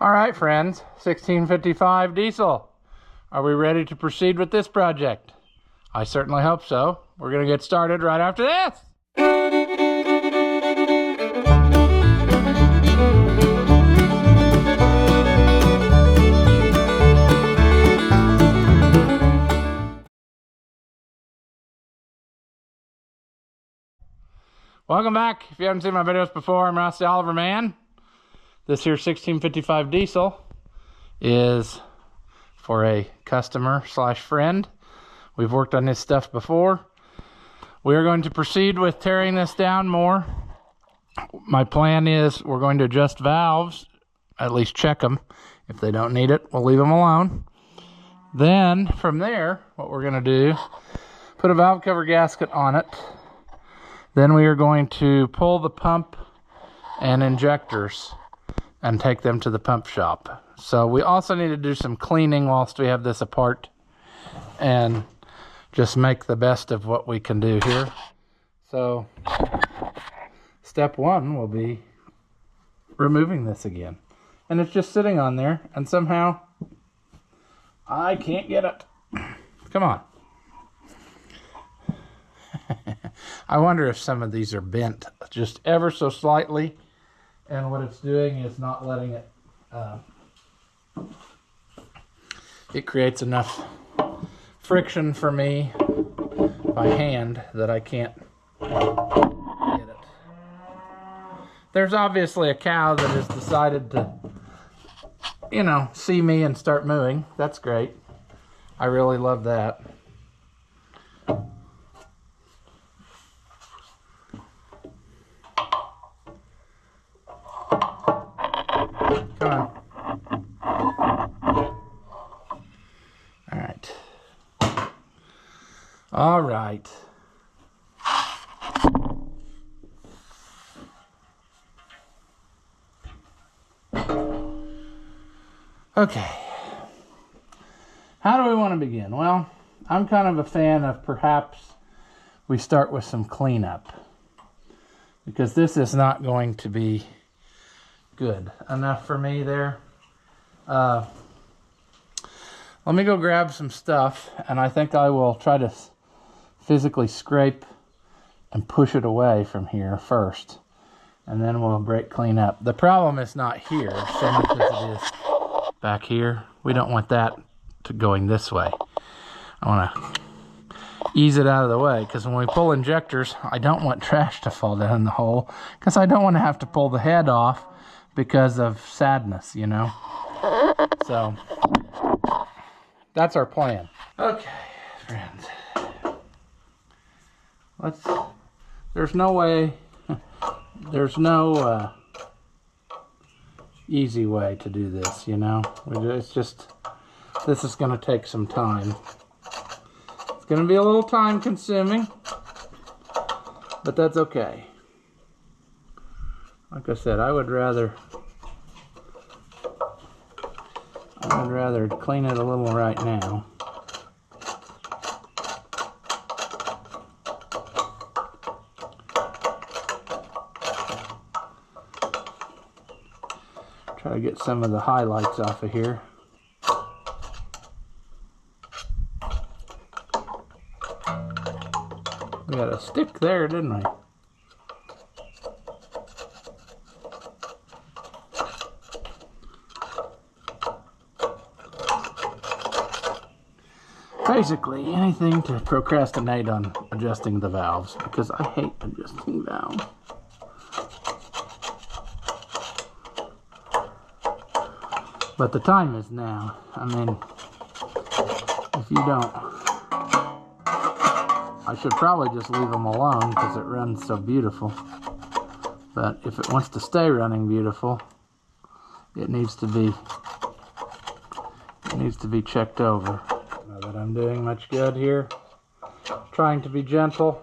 All right, friends, 1655 diesel. Are we ready to proceed with this project? I certainly hope so. We're going to get started right after this. Welcome back. If you haven't seen my videos before, I'm Rusty Oliver Man. This here 1655 diesel is for a customer slash friend. We've worked on this stuff before. We are going to proceed with tearing this down more. My plan is we're going to adjust valves, at least check them. If they don't need it, we'll leave them alone. Then from there, what we're going to do, put a valve cover gasket on it. Then we are going to pull the pump and injectors and take them to the pump shop. So we also need to do some cleaning whilst we have this apart and just make the best of what we can do here. So step one will be removing this again. And it's just sitting on there and somehow I can't get it. Come on. I wonder if some of these are bent just ever so slightly, and what it's doing is not letting it, it creates enough friction for me by hand that I can't get it. There's obviously a cow that has decided to, you know, see me and start mooing. That's great. I really love that. Come on. All right. All right. Okay. How do we want to begin? Well, I'm kind of a fan of perhaps we start with some cleanup, because this is not going to be good enough for me there. Let me go grab some stuff, and I think I will try to physically scrape and push it away from here first, and then we'll brake clean up. The problem is not here so much as it is back here. We don't want that to going this way. I want to ease it out of the way, because when we pull injectors, I don't want trash to fall down the hole, because I don't want to have to pull the head off because of sadness, you know. So that's our plan. Okay, friends. There's no way, there's no easy way to do this, you know. It's just, this is going to take some time. It's going to be a little time consuming, but that's okay. Like I said, I would rather clean it a little right now. Try to get some of the highlights off of here. We got a stick there, didn't we? Basically, anything to procrastinate on adjusting the valves, because I hate adjusting valves. But the time is now. I mean, if you don't, I should probably just leave them alone because it runs so beautiful. But if it wants to stay running beautiful, it needs to be checked over. Not that I'm doing much good here. Trying to be gentle.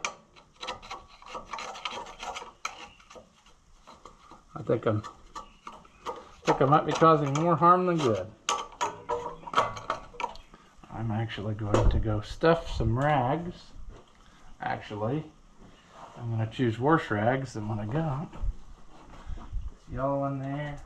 I think I might be causing more harm than good. I'm actually going to go stuff some rags. Actually, I'm going to choose worse rags than what I got. Yellow in there.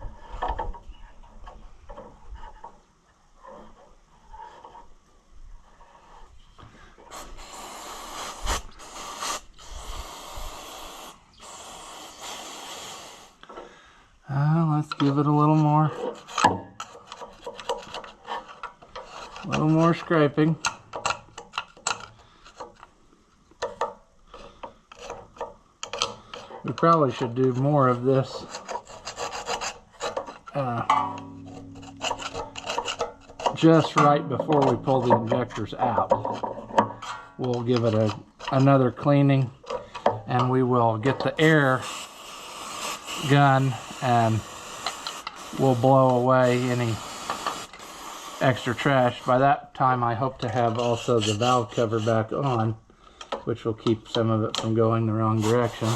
give it a little more scraping. We probably should do more of this just right before we pull the injectors out. We'll give it another cleaning, and we will get the air gun and we'll blow away any extra trash. By that time I hope to have also the valve cover back on, which will keep some of it from going the wrong direction.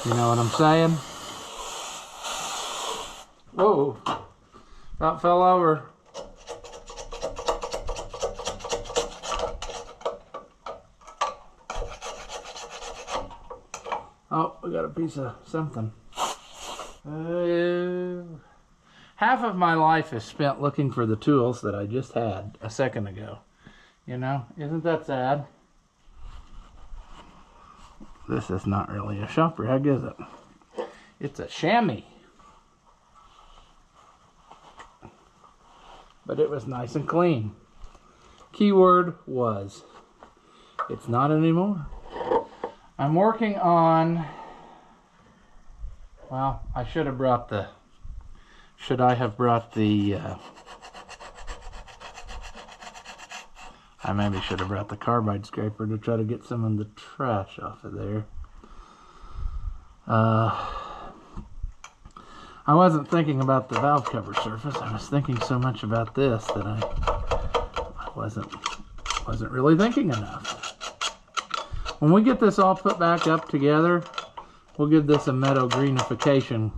You know what I'm saying? Whoa, about fell over. Oh, we got a piece of something. Half of my life is spent looking for the tools that I just had a second ago. You know, isn't that sad? This is not really a shop rag, is it? It's a chamois. But it was nice and clean. Keyword was. It's not anymore. I'm working on, well, I should have brought the, I maybe should have brought the carbide scraper to try to get some of the trash off of there. I wasn't thinking about the valve cover surface. I was thinking so much about this that I wasn't really thinking enough. When we get this all put back up together, we'll give this a meadow greenification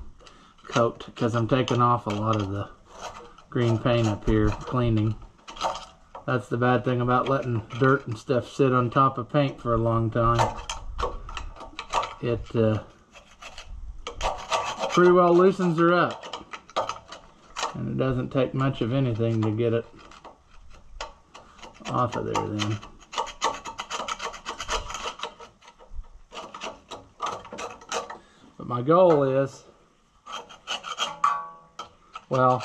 coat, because I'm taking off a lot of the green paint up here, cleaning. That's the bad thing about letting dirt and stuff sit on top of paint for a long time. It pretty well loosens her up. And it doesn't take much of anything to get it off of there then. But my goal is, well,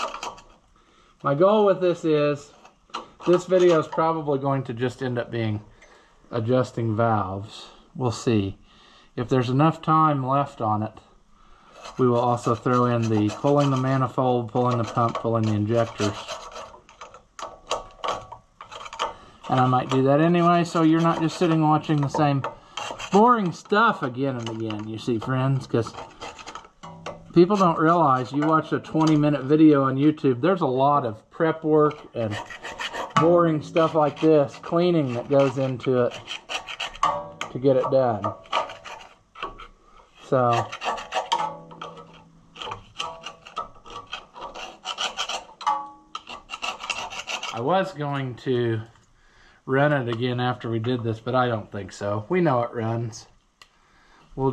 my goal with this is, this video is probably going to just end up being adjusting valves. We'll see. If there's enough time left on it, we will also throw in the pulling the manifold, pulling the pump, pulling the injectors. And I might do that anyway, so you're not just sitting watching the same boring stuff again and again, you see, friends, because people don't realize, you watch a 20-minute video on YouTube, there's a lot of prep work and boring stuff like this, cleaning that goes into it to get it done. So I was going to run it again after we did this, but I don't think so. We know it runs. We'll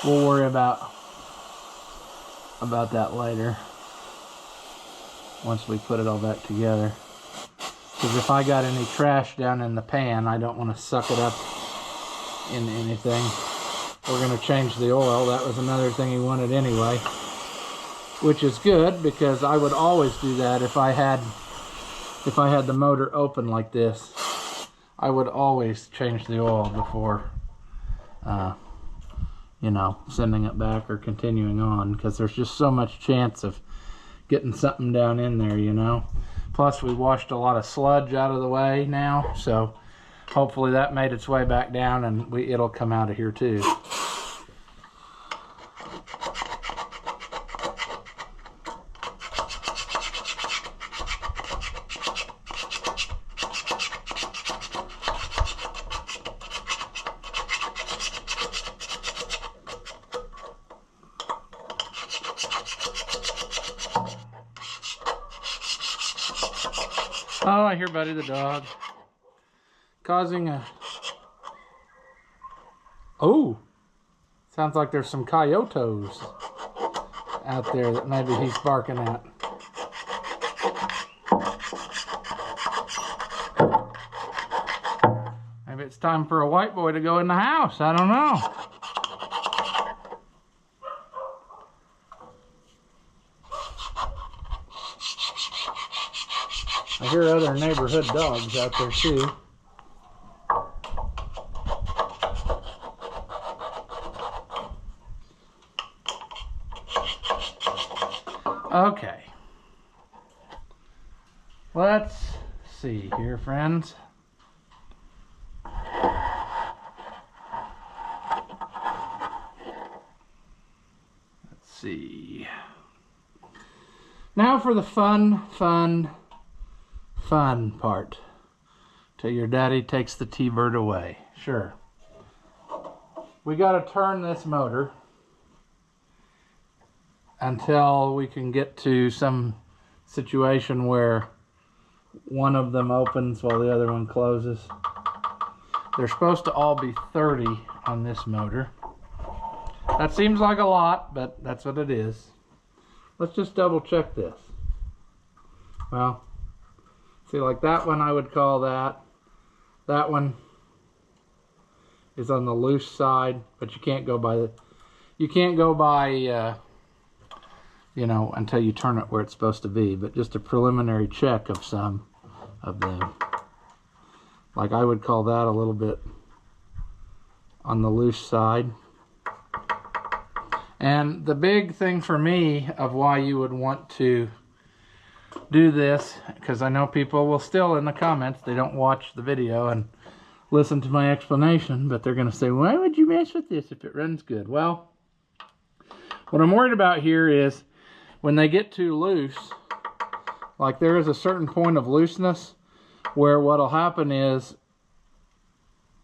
worry about that later, once we put it all back together. Because if I got any trash down in the pan, I don't want to suck it up into anything. We're going to change the oil. That was another thing he wanted anyway, which is good, because I would always do that if I had the motor open like this. I would always change the oil before you know, sending it back or continuing on, because there's just so much chance of getting something down in there, you know. Plus we washed a lot of sludge out of the way now, so hopefully that made its way back down, and it'll come out of here too. Oh, I hear Buddy the dog causing a... Oh, sounds like there's some coyotes out there that maybe he's barking at. Maybe it's time for a white boy to go in the house. I don't know. I hear other neighborhood dogs out there too. Okay. Let's see here, friends. Let's see. Now for the fun part. Till your daddy takes the T-bird away. Sure. We got to turn this motor until we can get to some situation where one of them opens while the other one closes. They're supposed to all be 30 on this motor. That seems like a lot, but that's what it is. Let's just double check this. Well, see, like that one I would call that. That one is on the loose side, but you can't go by the, you know, until you turn it where it's supposed to be, but just a preliminary check of some of them. Like I would call that a little bit on the loose side. And the big thing for me of why you would want to do this, because I know people will still in the comments, they don't watch the video and listen to my explanation, but they're going to say, why would you mess with this if it runs good? Well, what I'm worried about here is when they get too loose, like there is a certain point of looseness where what'll happen is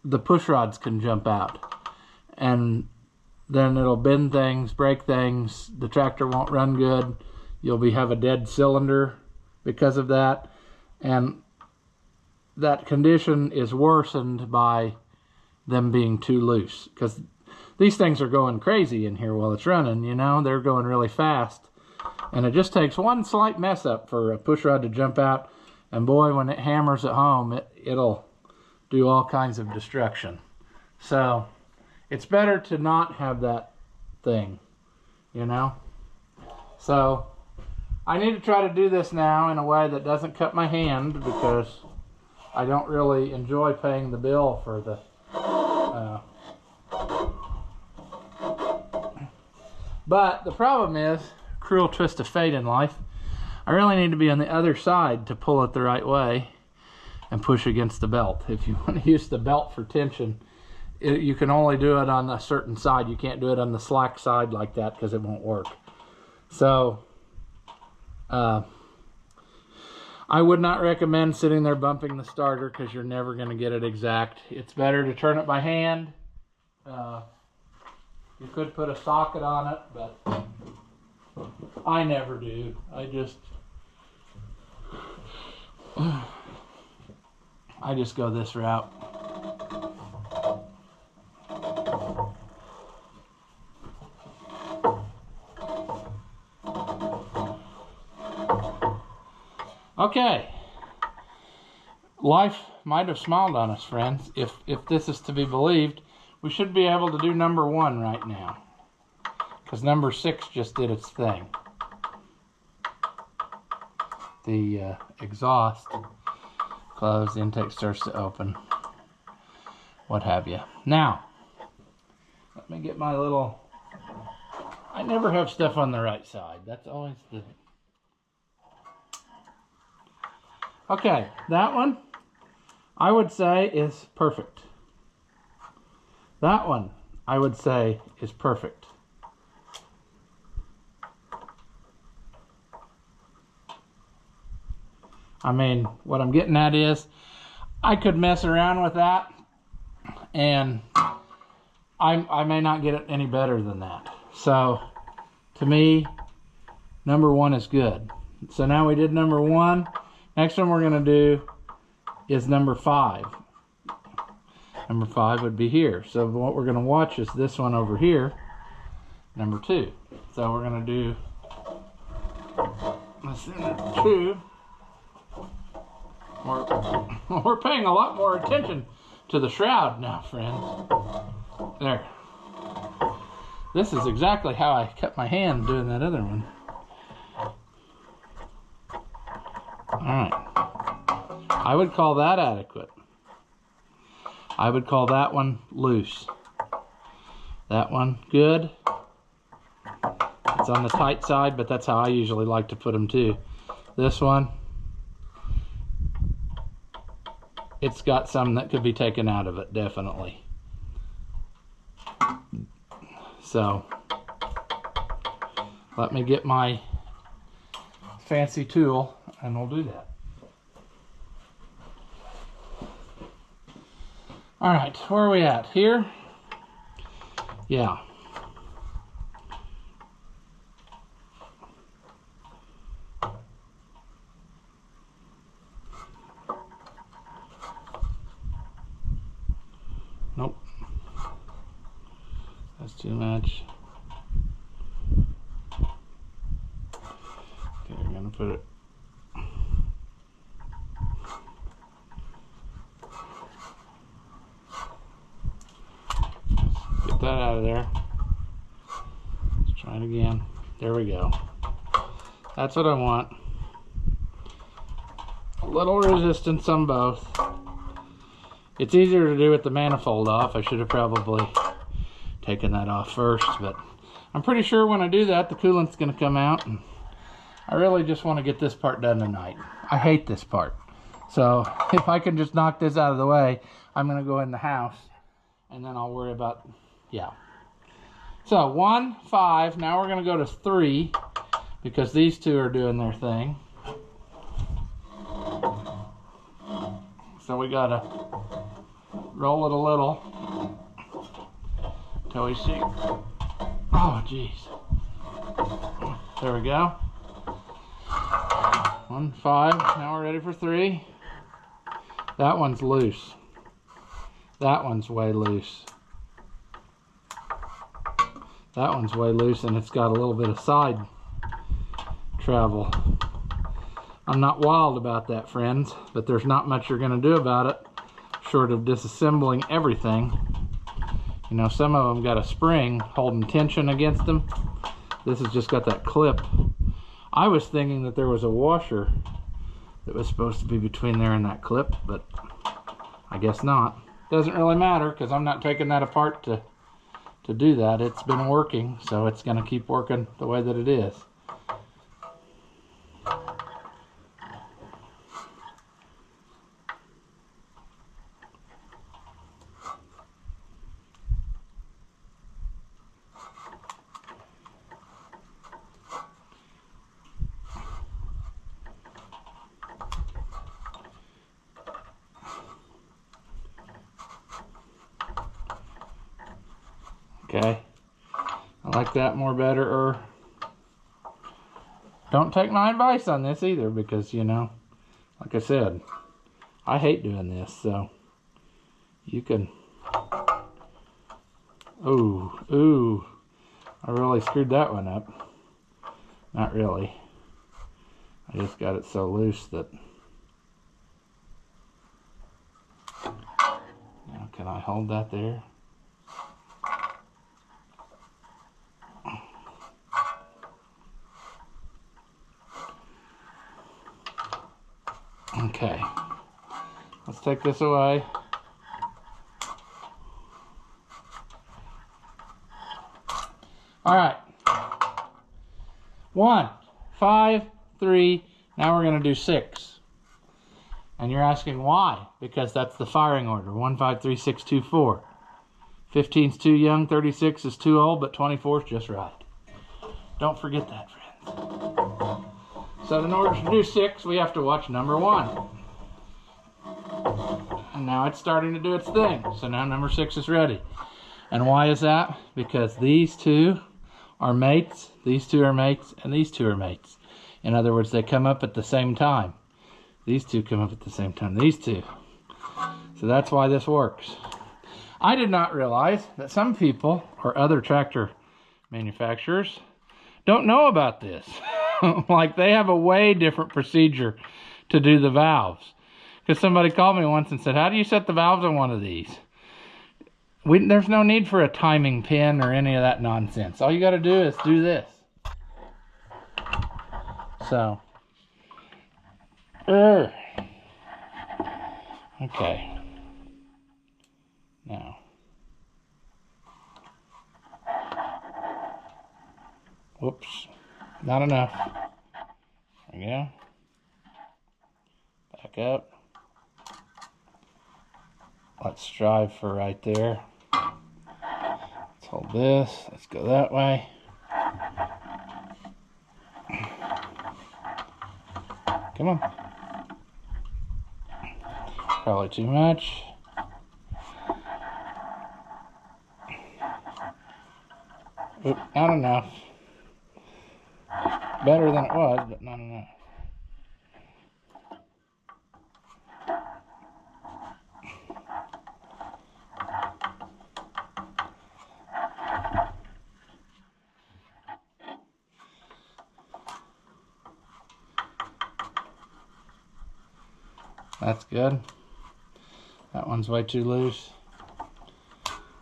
the push rods can jump out, and then it'll bend things, break things, the tractor won't run good, you'll have a dead cylinder because of that, and that condition is worsened by them being too loose, because these things are going crazy in here while it's running, you know, they're going really fast, and it just takes one slight mess up for a push rod to jump out, and boy, when it hammers at home, it'll do all kinds of destruction. So it's better to not have that thing, you know. So I need to try to do this now in a way that doesn't cut my hand, because I don't really enjoy paying the bill for the but the problem is, cruel twist of fate in life, I really need to be on the other side to pull it the right way and push against the belt. If you want to use the belt for tension, you can only do it on a certain side. You can't do it on the slack side like that because it won't work. So I would not recommend sitting there bumping the starter, because you're never going to get it exact. It's better to turn it by hand. You could put a socket on it, but I never do. I just go this route. Okay, life might have smiled on us, friends. If this is to be believed, we should be able to do number 1 right now, because number 6 just did its thing. The exhaust closed, the intake starts to open, what have you. Now, let me get my little, I never have stuff on the right side. That's always the... Okay, that one, I would say is perfect. That one, I would say, is perfect. I mean, what I'm getting at is, I could mess around with that, and I may not get it any better than that. So, to me, number 1 is good. So now we did number 1. Next one we're going to do is number 5. Number 5 would be here. So what we're going to watch is this one over here, number 2. So we're going to do this in 2. We're paying a lot more attention to the shroud now, friends. There. This is exactly how I kept my hand doing that other one. Alright. I would call that adequate. I would call that one loose. That one good. It's on the tight side, but that's how I usually like to put them too. This one, it's got some that could be taken out of it, definitely. So, let me get my fancy tool and we'll do that. All right, where are we at? Here? Yeah. Nope. That's too much. Okay, we're gonna put it. Get that out of there. Let's try it again. There we go. That's what I want. A little resistance on both. It's easier to do with the manifold off. I should have probably taken that off first, but I'm pretty sure when I do that, the coolant's gonna come out, and I really just want to get this part done tonight. I hate this part. So if I can just knock this out of the way, I'm gonna go in the house, and then I'll worry about, yeah. So 1, 5, now we're gonna go to 3, because these two are doing their thing. So we gotta roll it a little till we see. Oh, geez. There we go. 1, 5. Now we're ready for 3. That one's loose. That one's way loose. That one's way loose, and it's got a little bit of side travel. I'm not wild about that, friends, but there's not much you're going to do about it short of disassembling everything. You know, some of them got a spring holding tension against them. This has just got that clip. I was thinking that there was a washer that was supposed to be between there and that clip, but I guess not. Doesn't really matter, because I'm not taking that apart to do that. It's been working, so it's going to keep working the way that it is. Okay, I like that more better. Don't take my advice on this either, because, you know, like I said, I hate doing this, so you can. Ooh, I really screwed that one up. Not really. I just got it so loose that. Now, can I hold that there? Okay, let's take this away. All right, 1, 5, 3, now we're gonna do 6. And you're asking why? Because that's the firing order, 1, 5, 3, 6, 2, 4. 15's too young, 36 is too old, but 24 is just right. Don't forget that, friends. So in order to do 6, we have to watch number 1. And now it's starting to do its thing. So now number 6 is ready. And why is that? Because these two are mates, these two are mates, and these two are mates. In other words, they come up at the same time. These two come up at the same time, these two. So that's why this works. I did not realize that some people, or other tractor manufacturers, don't know about this. Like, they have a way different procedure to do the valves. Because somebody called me once and said, how do you set the valves on one of these? There's no need for a timing pin or any of that nonsense. All you got to do is do this. So, Okay. Now. Whoops. Not enough. There we go. Back up. Let's strive for right there. Let's hold this. Let's go that way. Come on. Probably too much. Oop, not enough. Better than it was, but not enough. That's good. That one's way too loose.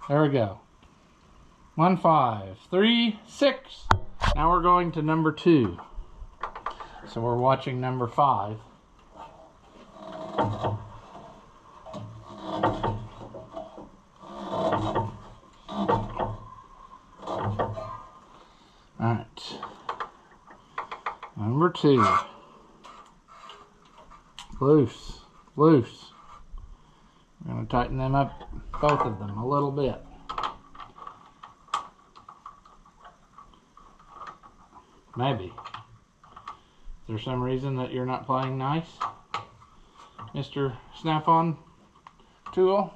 There we go. 1, 5, 3, 6. Now we're going to number 2. So we're watching number 5. Alright. Number 2. Loose. Loose. We're going to tighten them up, both of them, a little bit. Maybe. Is there some reason that you're not playing nice, Mr. Snap-on tool?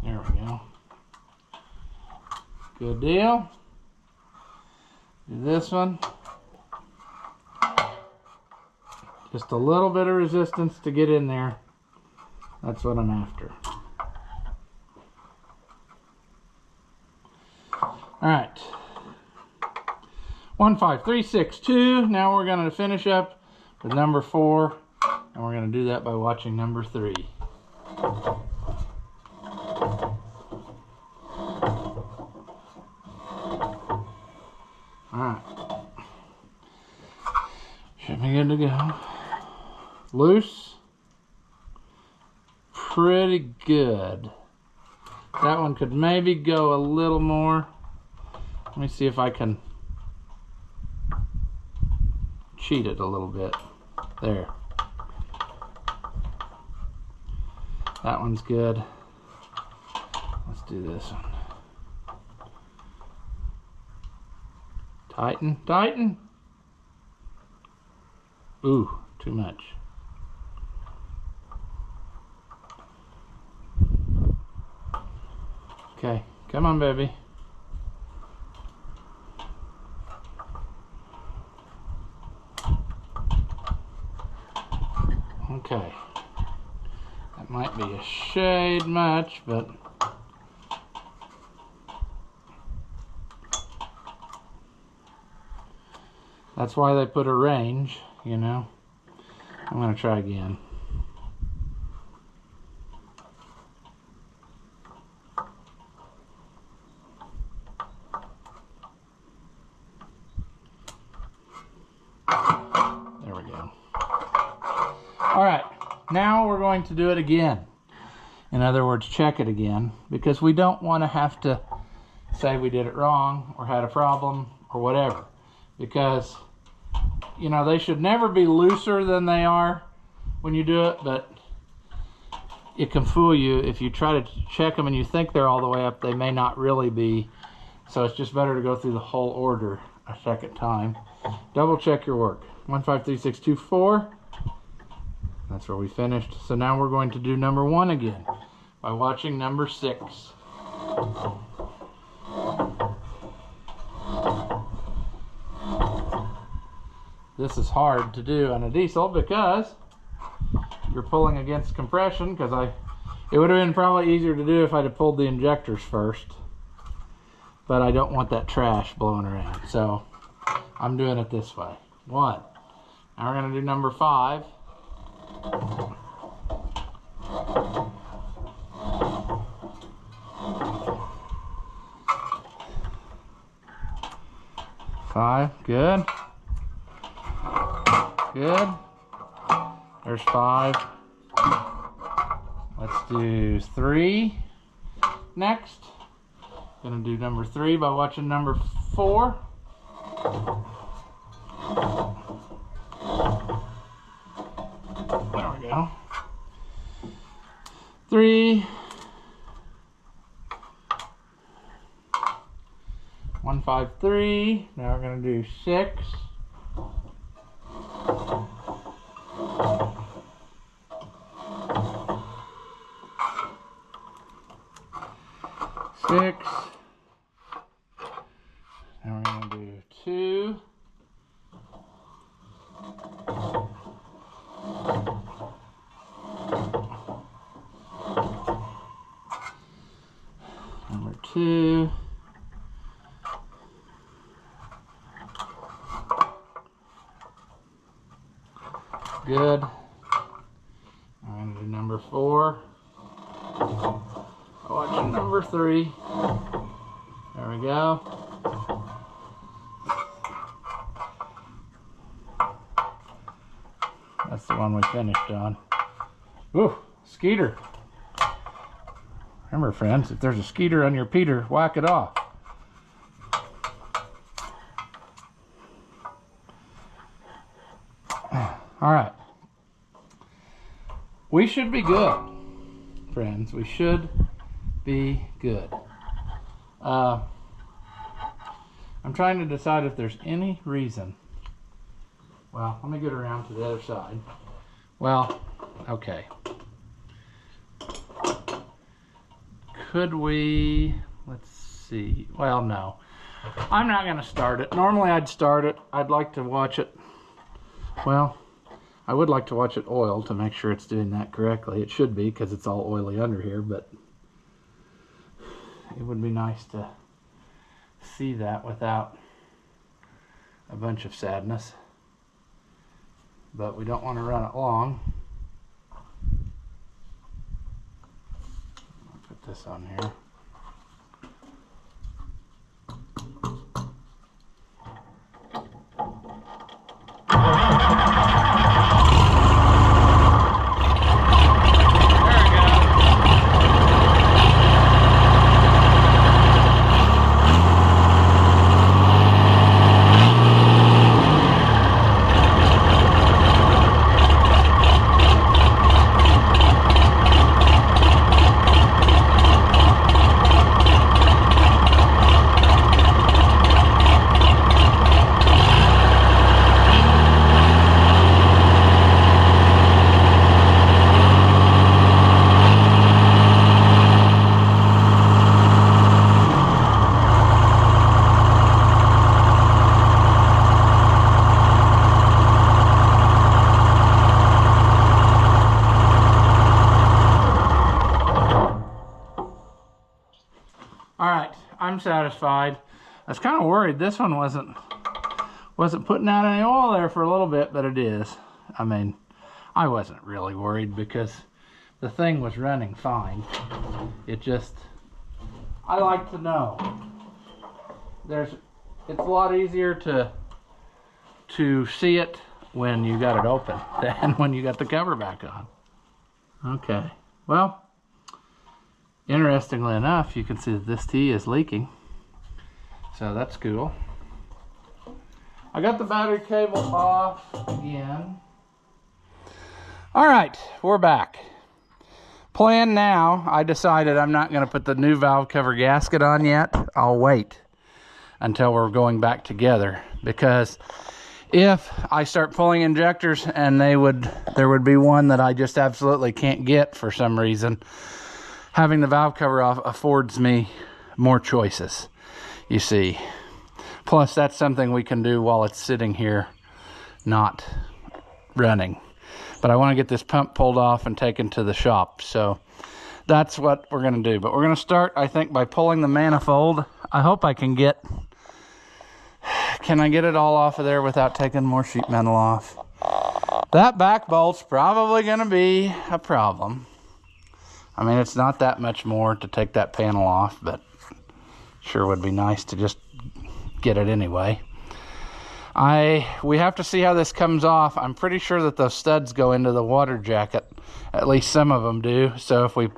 There we go. Good deal. Do this one. Just a little bit of resistance to get in there. That's what I'm after. Alright. 1, 5, 3, 6, 2. Now we're going to finish up with number 4. And we're going to do that by watching number 3. Alright. Should be good to go. Loose. Pretty good. That one could maybe go a little more. Let me see if I can cheat it a little bit. There. That one's good. Let's do this one. Tighten, tighten. Ooh, too much. Okay, come on, baby. Okay. That might be a shade much, but that's why they put a range, you know. I'm going to try again. There we go. All right, now we're going to do it again. In other words, check it again, because we don't want to have to say we did it wrong or had a problem or whatever. Because, you know, they should never be looser than they are when you do it, but it can fool you. If you try to check them and you think they're all the way up, they may not really be. So it's just better to go through the whole order a second time. Double check your work. 1, 5, 3, 6, 2, 4. That's where we finished. So now we're going to do number 1 again by watching number 6. This is hard to do on a diesel because you're pulling against compression, because it would have been probably easier to do if I'd have pulled the injectors first, but I don't want that trash blowing around. So I'm doing it this way. 1. Now we're going to do number 5. Good. Good. There's 5. Let's do 3 next. Gonna do number 3 by watching number 4. There we go. 3. 1, 5, 3. Now we're gonna do 6. Now we're gonna do 2. Number 2. Good. I'm gonna do number 4. Watch number 3. There we go. That's the one we finished on. Ooh, skeeter. Remember, friends, if there's a skeeter on your Peter, whack it off. All right. We should be good, friends. We should be good. I'm trying to decide if there's any reason. Well, let me get around to the other side. Well, okay. Could we, let's see. Well, no. I'm not going to start it. Normally I'd start it. I'd like to watch it. Well, I would like to watch it oiled to make sure it's doing that correctly. It should be, because it's all oily under here, but it would be nice to see that without a bunch of sadness. But we don't want to run it long. I'll put this on here. I'm satisfied. I was kind of worried this one wasn't putting out any oil there for a little bit, but it is. I mean, I wasn't really worried because the thing was running fine. It just, I like to know. It's a lot easier to see it when you got it open than when you got the cover back on. Okay, well, interestingly enough, you can see that this tea is leaking, so that's cool. I got the battery cable off again. All right, we're back. Plan now, I decided I'm not going to put the new valve cover gasket on yet. I'll wait until we're going back together, because if I start pulling injectors and there would be one that I just absolutely can't get for some reason, having the valve cover off affords me more choices, you see. Plus, that's something we can do while it's sitting here not running. But I want to get this pump pulled off and taken to the shop, so that's what we're going to do. But we're going to start, I think, by pulling the manifold. I hope I can get Can I get it all off of there without taking more sheet metal off? That back bolt's probably going to be a problem. I mean, it's not that much more to take that panel off, but sure would be nice to just get it anyway. We have to see how this comes off. I'm pretty sure that those studs go into the water jacket. At least some of them do. So if we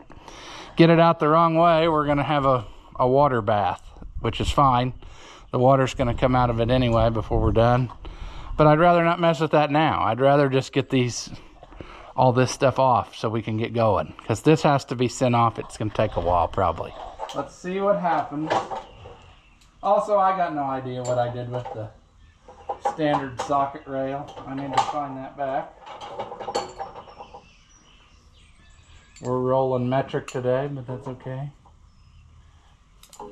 get it out the wrong way, we're going to have a water bath, which is fine. The water's going to come out of it anyway before we're done. But I'd rather not mess with that now. I'd rather just get all this stuff off so we can get going. Because this has to be sent off. It's going to take a while probably. Let's see what happens. Also, I got no idea what I did with the standard socket rail. I need to find that back. We're rolling metric today, but that's okay.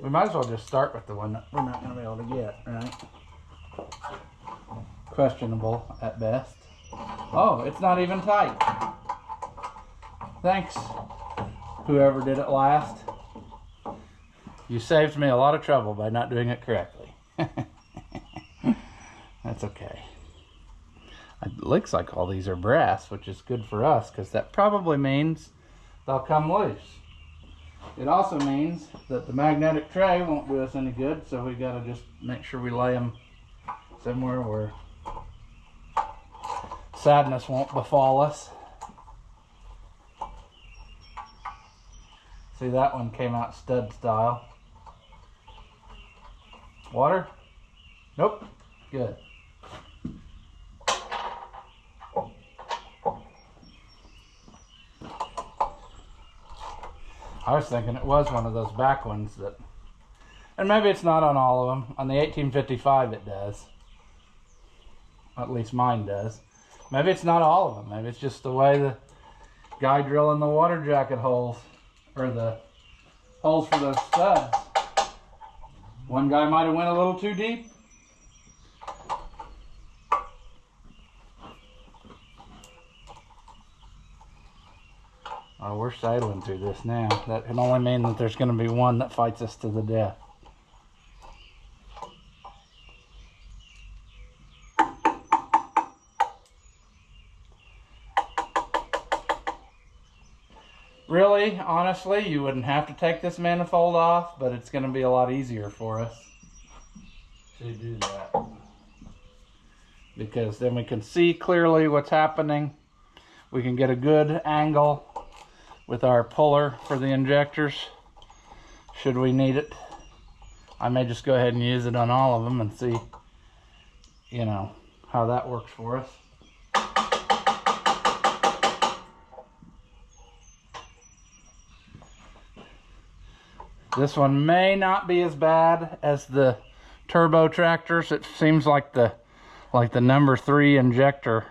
We might as well just start with the one that we're not going to be able to get, right? Questionable at best. Oh, it's not even tight. Thanks, whoever did it last. You saved me a lot of trouble by not doing it correctly. That's okay. It looks like all these are brass, which is good for us because that probably means they'll come loose. It also means that the magnetic tray won't do us any good, so we got to just make sure we lay them somewhere where sadness won't befall us. See, that one came out stud style. Water? Nope. Good. I was thinking it was one of those back ones that, and maybe it's not on all of them. On the 1855 it does. At least mine does. Maybe it's not all of them. Maybe it's just the way the guy drilling the water jacket holes, or the holes for those studs. One guy might have went a little too deep. Oh, we're sailing through this now. That can only mean that there's going to be one that fights us to the death. Really, honestly, you wouldn't have to take this manifold off, but it's going to be a lot easier for us to do that. Because then we can see clearly what's happening. We can get a good angle with our puller for the injectors, should we need it. I may just go ahead and use it on all of them and see, you know, how that works for us. This one may not be as bad as the turbo tractors. It seems like the number 3 injector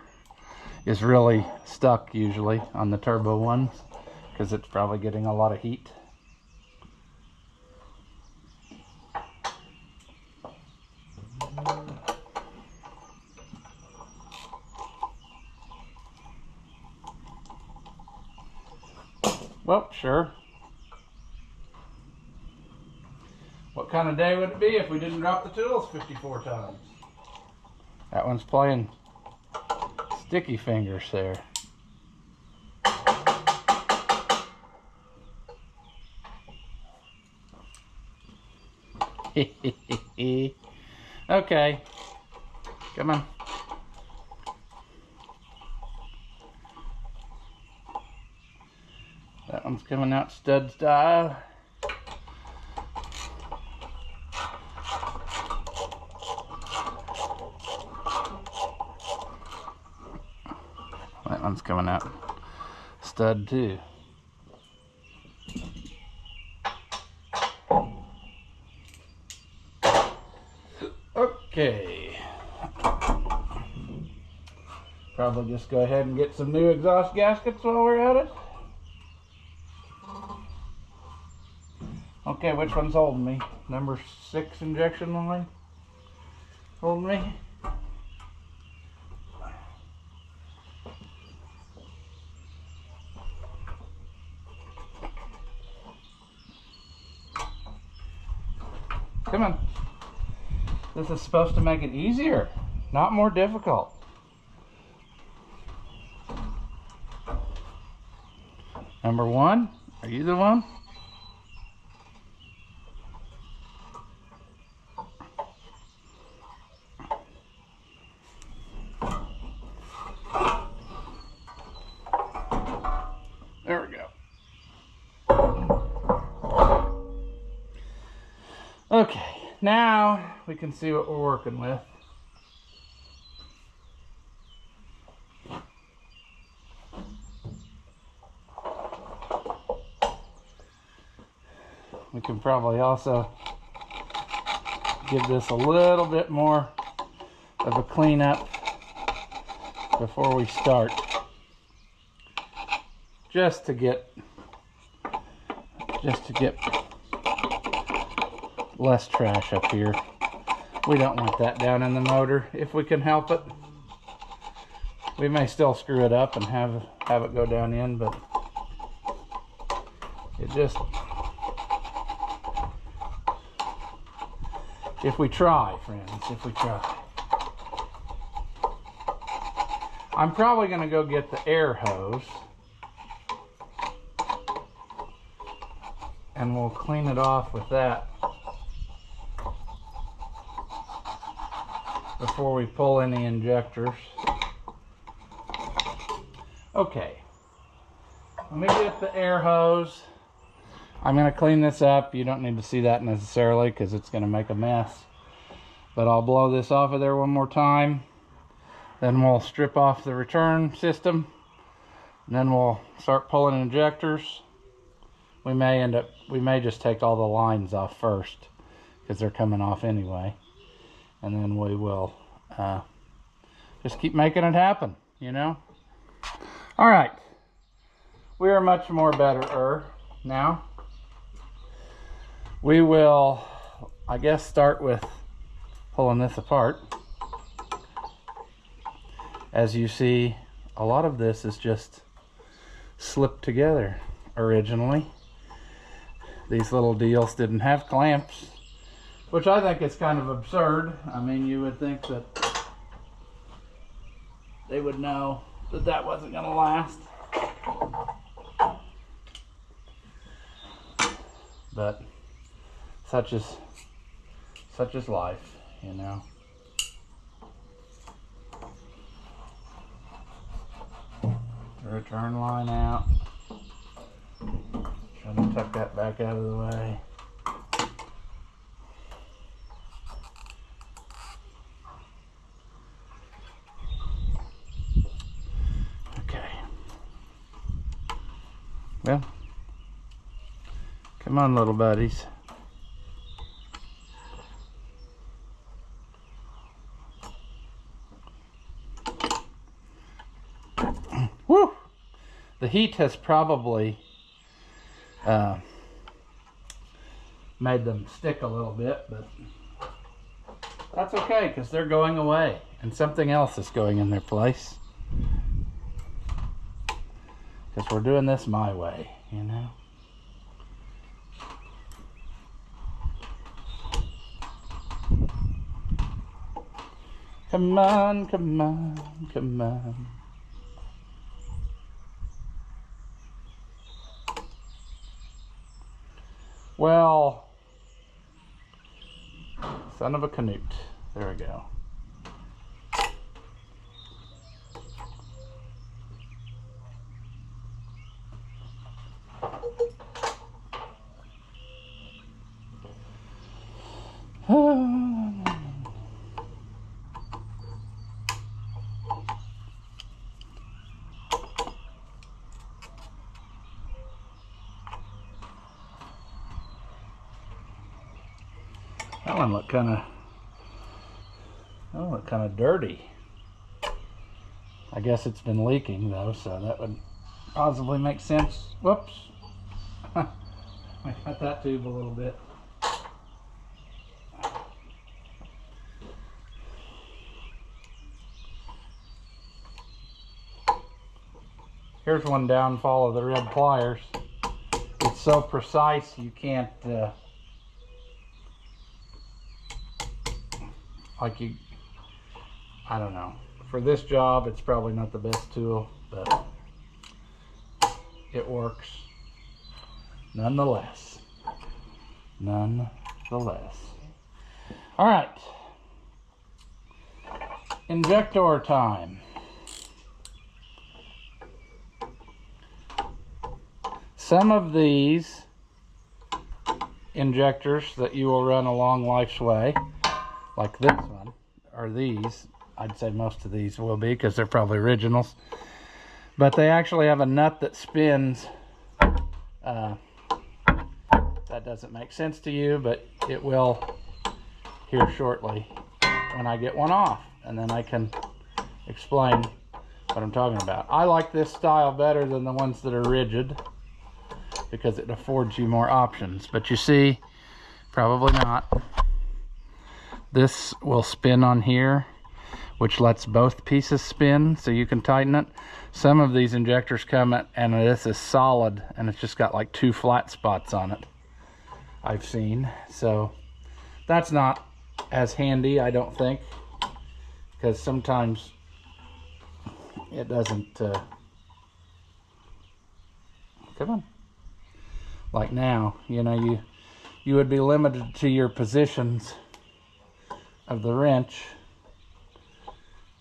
is really stuck usually on the turbo ones, because it's probably getting a lot of heat. Well, sure. What kind of day would it be if we didn't drop the tools 54 times? That one's playing sticky fingers there. Okay, come on. That one's coming out stud style. That one's coming out stud too. Okay. Probably just go ahead and get some new exhaust gaskets while we're at it. Okay, which one's holding me? Number 6 injection line holding me? Come on. This is supposed to make it easier, not more difficult. Number one, are you the one? There we go. Okay, now we can see what we're working with. We can probably also give this a little bit more of a cleanup before we start, just to get less trash up here. We don't want that down in the motor if we can help it. We may still screw it up and have it go down in, but it just, if we try, friends, if we try. I'm probably going to go get the air hose and we'll clean it off with that before we pull any injectors. Okay, let me get the air hose. I'm going to clean this up. You don't need to see that necessarily because it's going to make a mess. But I'll blow this off of there one more time. Then we'll strip off the return system. And then we'll start pulling injectors. We may just take all the lines off first because they're coming off anyway. And then we will just keep making it happen, you know? All right. We are much more better now. We will, I guess, start with pulling this apart. As you see, a lot of this is just slipped together originally. These little deals didn't have clamps, which I think is kind of absurd. I mean, you would think that they would know that that wasn't going to last. But such is life, you know. Return line out. Trying to tuck that back out of the way. Okay. Well, come on, little buddies. Woo! The heat has probably made them stick a little bit, but that's okay because they're going away and something else is going in their place. Because we're doing this my way, you know. Come on, come on, come on. Well, son of a canute. There we go. That one looked kind of dirty. I guess it's been leaking though, so that would possibly make sense. Whoops. I cut that tube a little bit. Here's one downfall of the red pliers. It's so precise you can't like I don't know. For this job, it's probably not the best tool, but it works nonetheless. All right. Injector time. Some of these injectors that you will run along life's way, like this one, or these, I'd say most of these will be because they're probably originals, but they actually have a nut that spins. That doesn't make sense to you, but it will here shortly when I get one off, and then I can explain what I'm talking about. I like this style better than the ones that are rigid because it affords you more options, but you see, probably not. This will spin on here, which lets both pieces spin so you can tighten it. Some of these injectors come at, and this is solid, and it's just got like 2 flat spots on it, I've seen. So that's not as handy, I don't think, because sometimes it doesn't come on. Like now, you know, you would be limited to your positions of the wrench,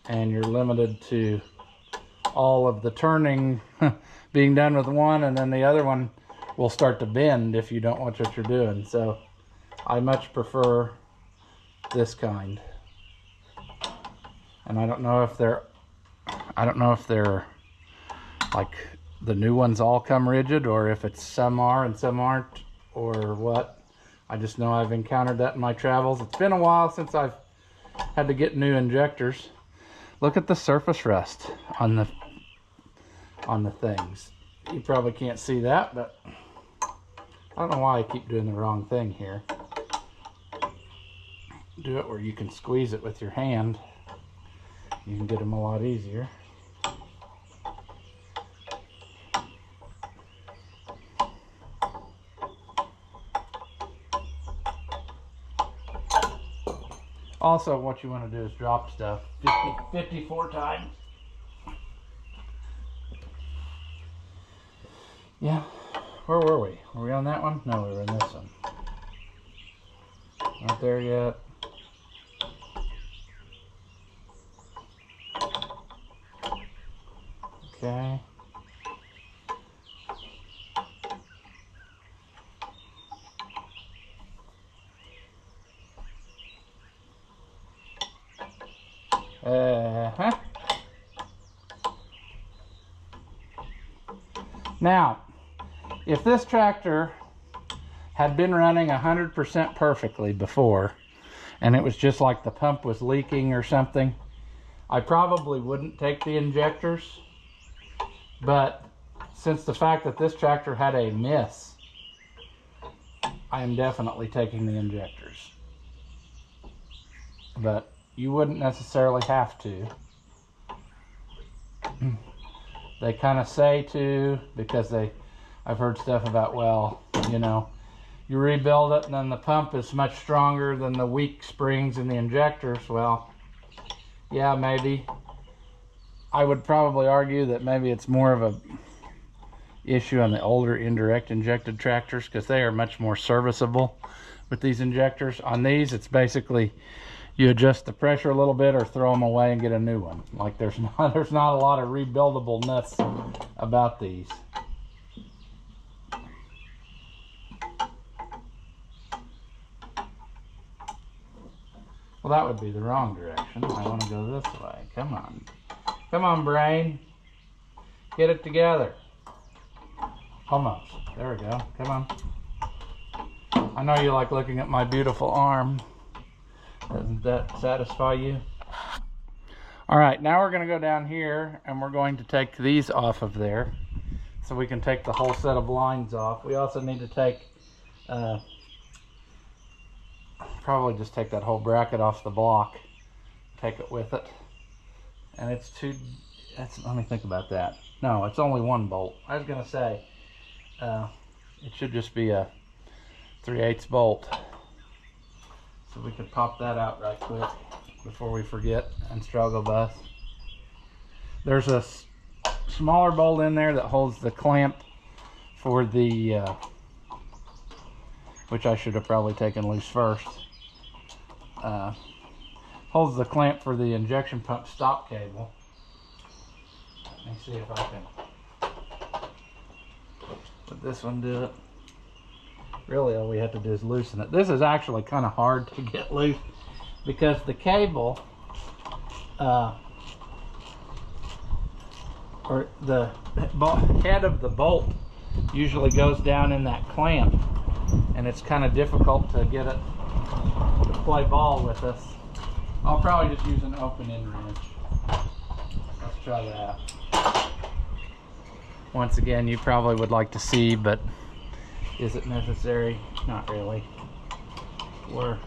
and you're limited to all of the turning being done with one, and then the other one will start to bend if you don't watch what you're doing. So I much prefer this kind, and I don't know if they're like the new ones all come rigid, or if it's some are and some aren't, or what. I just know I've encountered that in my travels. It's been a while since I've had to get new injectors. Look at the surface rust on the things. You probably can't see that, but I don't know why I keep doing the wrong thing here. Do it where you can squeeze it with your hand. You can get them a lot easier. Also, what you want to do is drop stuff 54 times. Yeah, where were we? Were we on that one? No, we were in this one. Not there yet. Okay. Now, if this tractor had been running 100% perfectly before, and it was just like the pump was leaking or something, I probably wouldn't take the injectors. But since the fact that this tractor had a miss, I am definitely taking the injectors. But you wouldn't necessarily have to. They kind of say to, because I've heard stuff about, well, you know, you rebuild it and then the pump is much stronger than the weak springs in the injectors. Well, yeah, maybe. I would probably argue that maybe it's more of a issue on the older indirect injected tractors, because they are much more serviceable with these injectors. On these, it's basically you adjust the pressure a little bit or throw them away and get a new one. Like there's not a lot of rebuildableness about these. Well, that would be the wrong direction. I want to go this way. Come on. Come on, brain. Get it together. Almost. There we go. Come on. I know you like looking at my beautiful arm. Doesn't that satisfy you? All right, now we're going to go down here and we're going to take these off of there so we can take the whole set of lines off. We also need to take, probably just take that whole bracket off the block, take it with it. And it's let me think about that. No, it's only 1 bolt. I was going to say, it should just be a 3/8 bolt. So we could pop that out right quick. before we forget and struggle bus. There's a smaller bolt in there that holds the clamp for the, which I should have probably taken loose first. Holds the clamp for the injection pump stop cable. Let me see if I can let this one do it. Really, all we have to do is loosen it. This is actually kind of hard to get loose because the cable, or the head of the bolt usually goes down in that clamp, and it's kind of difficult to get it to play ball with us. I'll probably just use an open-end wrench. Let's try that. Once again, you probably would like to see, but is it necessary? Not really. Let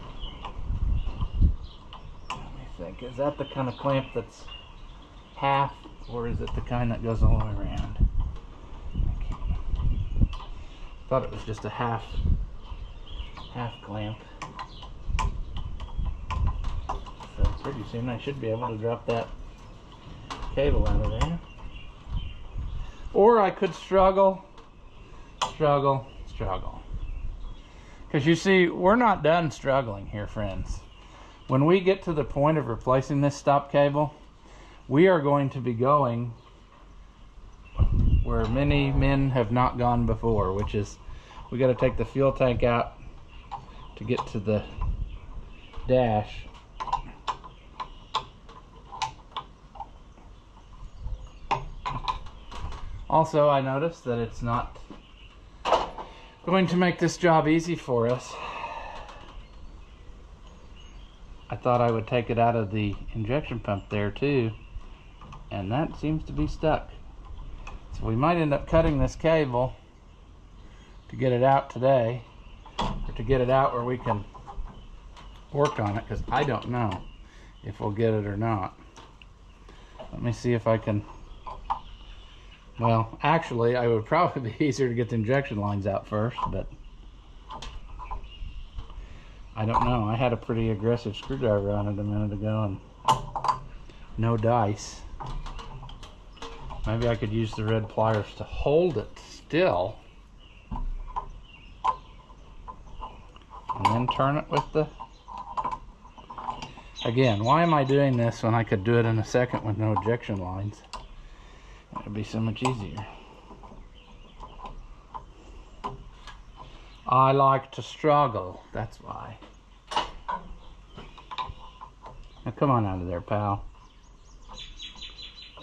me think, is that the kind of clamp that's half, or is it the kind that goes all the way around? I thought it was just a half clamp. So pretty soon I should be able to drop that cable out of there. Or I could struggle. Because you see, we're not done struggling here, friends. When we get to the point of replacing this stop cable, we are going to be going where many men have not gone before, which is we got to take the fuel tank out to get to the dash. Also, I noticed that it's not going to make this job easy for us. I thought I would take it out of the injection pump there too, and that seems to be stuck. So we might end up cutting this cable to get it out today, or to get it out where we can work on it, because I don't know if we'll get it or not. Let me see if I can. Well, actually, it would probably be easier to get the injection lines out first, but I don't know. I had a pretty aggressive screwdriver on it a minute ago, and no dice. Maybe I could use the red pliers to hold it still, and then turn it with the... Again, why am I doing this when I could do it in a second with no ejection lines? It would be so much easier. I like to struggle, that's why. Now come on out of there, pal.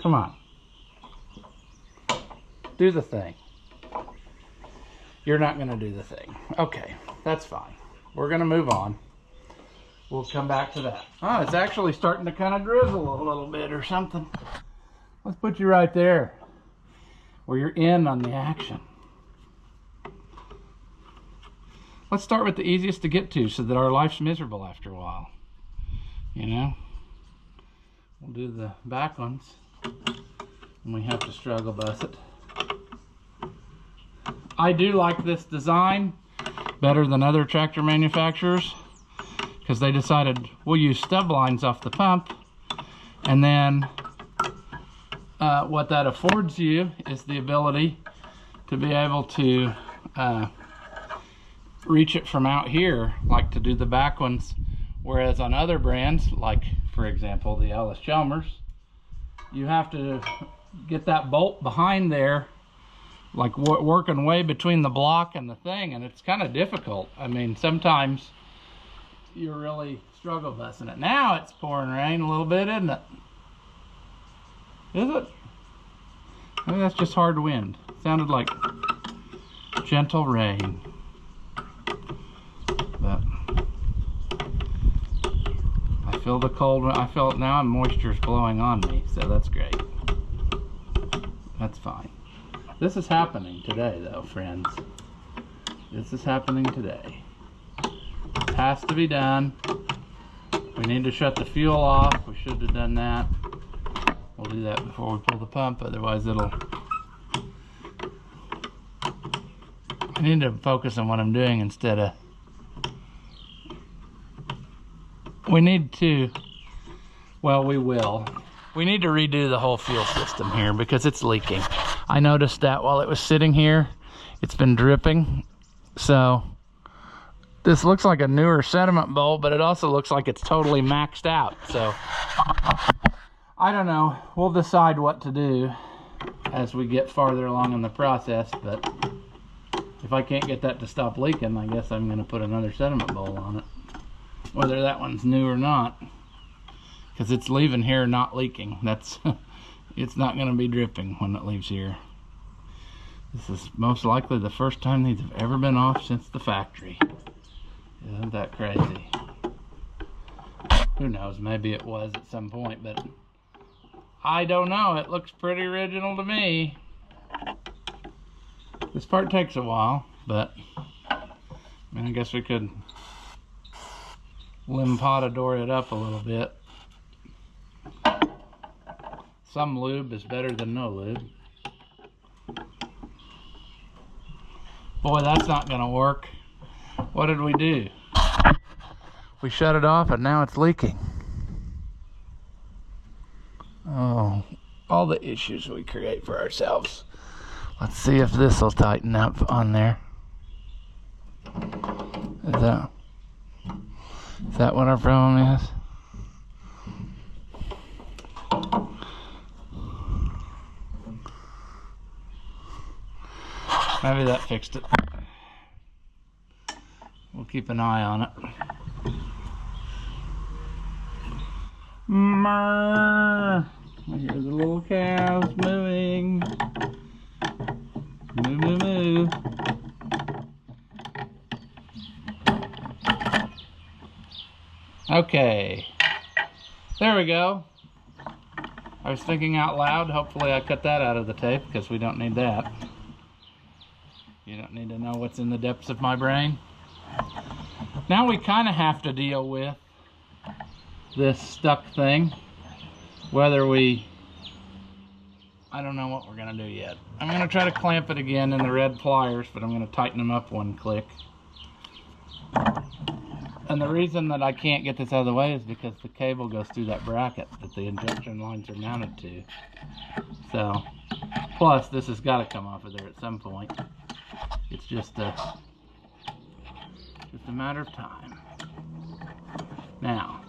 Come on. Do the thing. You're not going to do the thing. Okay, that's fine. We're going to move on. We'll come back to that. Oh, it's actually starting to kind of drizzle a little bit or something. Let's put you right there where you're in on the action. Let's start with the easiest to get to so that our life's miserable after a while. You know? We'll do the back ones and we have to struggle bus it. I do like this design better than other tractor manufacturers because they decided we'll use stub lines off the pump, and then what that affords you is the ability to be able to reach it from out here, like to do the back ones, whereas on other brands, like for example the Ellis Chalmers, you have to get that bolt behind there, like working way between the block and the thing, and it's kind of difficult. I mean, sometimes you're really struggle busing it. Now it's pouring rain a little bit, isn't it? Is it? Maybe that's just hard wind. Sounded like gentle rain. But I feel the cold wind. I feel it now, and moisture's blowing on me, so that's great. That's fine. This is happening today, though, friends. This is happening today. This has to be done. We need to shut the fuel off. We should have done that. We'll do that before we pull the pump, otherwise it'll... I need to focus on what I'm doing instead of... We need to Well, we will. We need to redo the whole fuel system here because it's leaking. I noticed that while it was sitting here, it's been dripping. So this looks like a newer sediment bowl, but it also looks like it's totally maxed out. So I don't know. We'll decide what to do as we get farther along in the process, but if I can't get that to stop leaking, I guess I'm going to put another sediment bowl on it, whether that one's new or not, because it's leaving here not leaking. That's it's not going to be dripping when it leaves here. This is most likely the first time these have ever been off since the factory. Isn't that crazy? Who knows, maybe it was at some point, but I don't know. It looks pretty original to me. This part takes a while, but I mean, I guess we could limpatador it up a little bit. Some lube is better than no lube. Boy, that's not gonna work. What did we do? We shut it off and now it's leaking. Oh, all the issues we create for ourselves. Let's see if this will tighten up on there. Is that what our problem is? Maybe that fixed it. We'll keep an eye on it. Murr. Here's the little cows moving. Moo, moo, moo. Okay. There we go. I was thinking out loud. Hopefully I cut that out of the tape because we don't need that. You don't need to know what's in the depths of my brain. Now we kind of have to deal with this stuck thing. Whether I don't know what we're going to do yet. I'm going to try to clamp it again in the red pliers, but I'm going to tighten them up one click. And the reason that I can't get this out of the way is because the cable goes through that bracket that the injection lines are mounted to. So, plus this has got to come off of there at some point. It's just a matter of time. Now,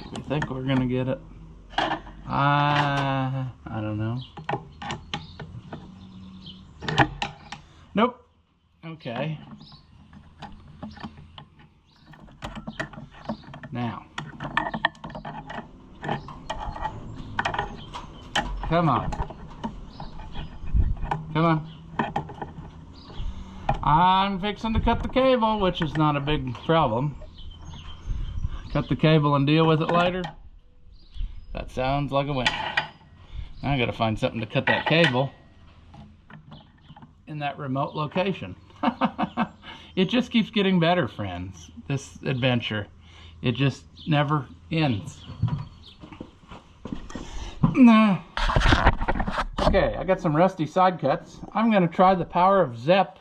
do we think we're gonna get it? I don't know. Nope. Okay. Now, come on. Come on. I'm fixing to cut the cable, which is not a big problem. Cut the cable and deal with it later. That sounds like a win. Now I gotta find something to cut that cable in that remote location. It just keeps getting better, friends. This adventure. It just never ends. Nah. Okay, I got some rusty side cuts. I'm gonna try the power of Zep.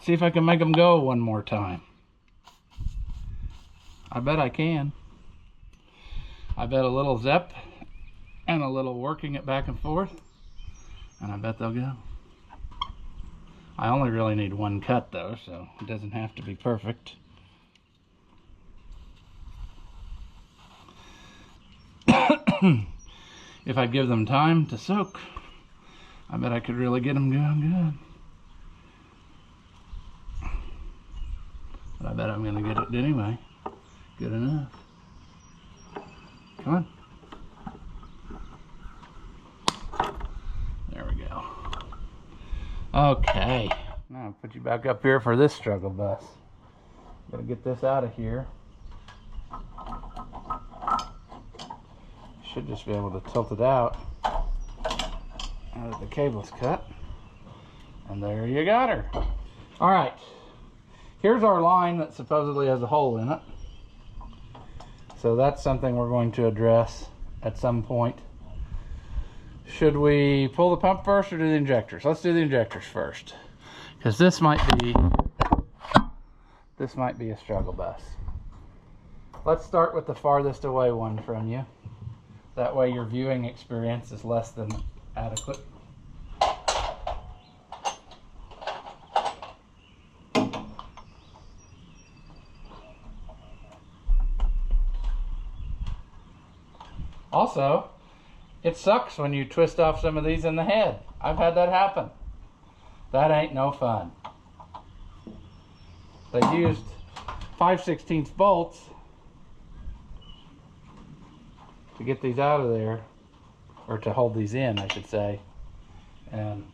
See if I can make them go one more time. I bet I can. I bet a little Zep and a little working it back and forth, and I bet they'll go. I only really need one cut though, so it doesn't have to be perfect. If I give them time to soak, I bet I could really get them going good. But I bet I'm gonna get it anyway. Good enough. Come on. There we go. Okay. Now I'll put you back up here for this struggle bus. Gotta get this out of here. Should just be able to tilt it out now that the cable's cut. And there you got her. All right. Here's our line that supposedly has a hole in it. So that's something we're going to address at some point. Should we pull the pump first or do the injectors? Let's do the injectors first, because this might be a struggle bus. Let's start with the farthest away one from you. That way your viewing experience is less than adequate. Also, it sucks when you twist off some of these in the head. I've had that happen. That ain't no fun. They used 5/16 bolts to get these out of there, or to hold these in, I should say. And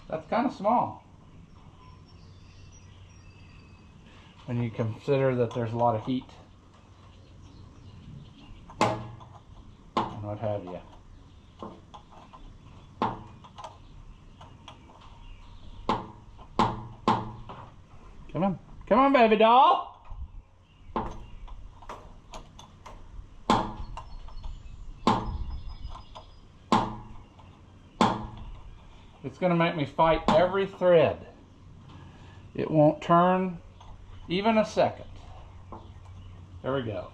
that's kind of small when you consider that there's a lot of heat and what have you. Come on. Come on, baby doll. It's going to make me fight every thread. It won't turn even a second. There we go.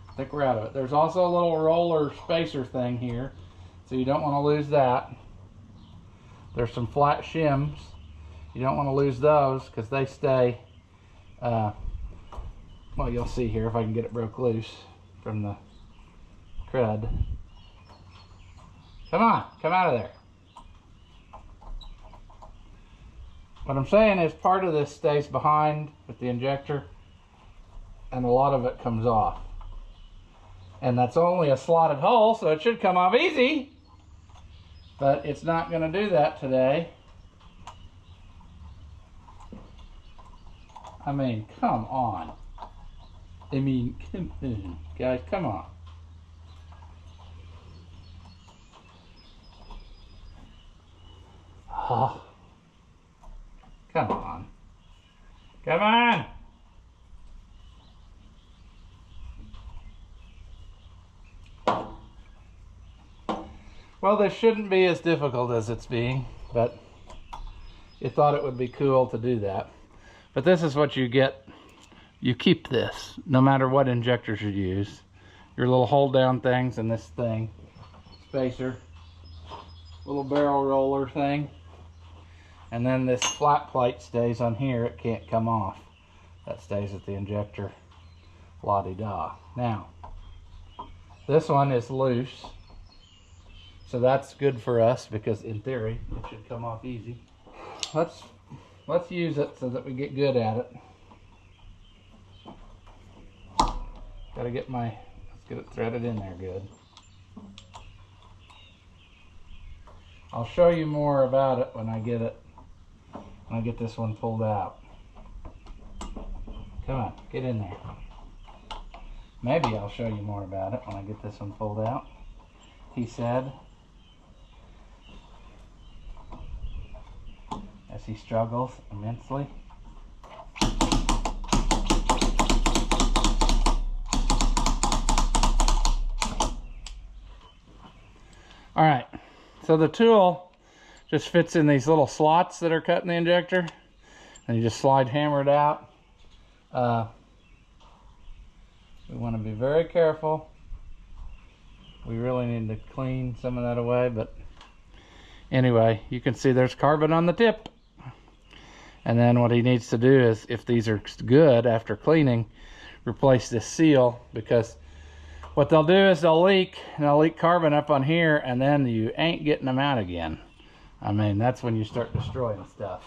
I think we're out of it. There's also a little roller spacer thing here, so you don't want to lose that. There's some flat shims. You don't want to lose those because they stay, well, you'll see here if I can get it broke loose from the crud. Come on, come out of there. What I'm saying is part of this stays behind with the injector and a lot of it comes off. And that's only a slotted hole, so it should come off easy. But it's not going to do that today. I mean, come on. I mean, come on. Guys, come on. Oh. Come on. Come on! Well, this shouldn't be as difficult as it's being, but it thought it would be cool to do that. But this is what you get. You keep this, no matter what injectors you use. Your little hold down things and this thing. Spacer. Little barrel roller thing. And then this flat plate stays on here. It can't come off. That stays at the injector. La-di-da. Now, this one is loose. So that's good for us because in theory, it should come off easy. Let's use it so that we get good at it. Gotta get let's get it threaded in there good. I'll show you more about it when I get this one pulled out. Come on, get in there. Maybe I'll show you more about it when I get this one pulled out, he said, as he struggles immensely. All right, so the tool just fits in these little slots that are cut in the injector, and you just slide hammer it out. We want to be very careful. We really need to clean some of that away, but anyway, you can see there's carbon on the tip. And then what he needs to do is, if these are good after cleaning, replace this seal, because what they'll do is they'll leak, and they'll leak carbon up on here, and then you ain't getting them out again. I mean, that's when you start destroying stuff.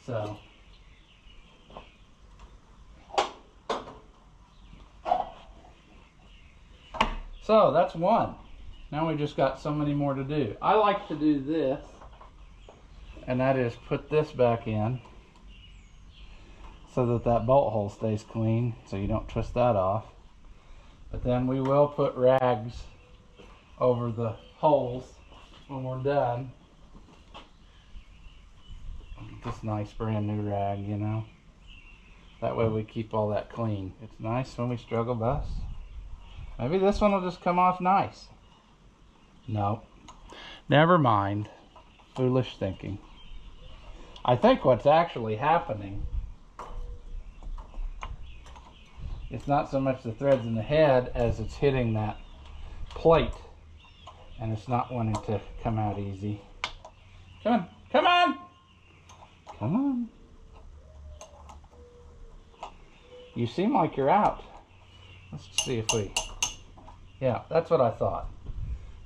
So that's one. Now we just got so many more to do. I like to do this, and that is put this back in so that that bolt hole stays clean, so you don't twist that off. But then we will put rags over the holes when we're done. This nice brand new rag, you know. That way we keep all that clean. It's nice when we struggle bust. Maybe this one will just come off nice. No, never mind. Foolish thinking. I think what's actually happening it's not so much the threads in the head as it's hitting that plate, and it's not wanting to come out easy. Come on, come on, come on. You seem like you're out. Let's see if we, yeah, that's what I thought.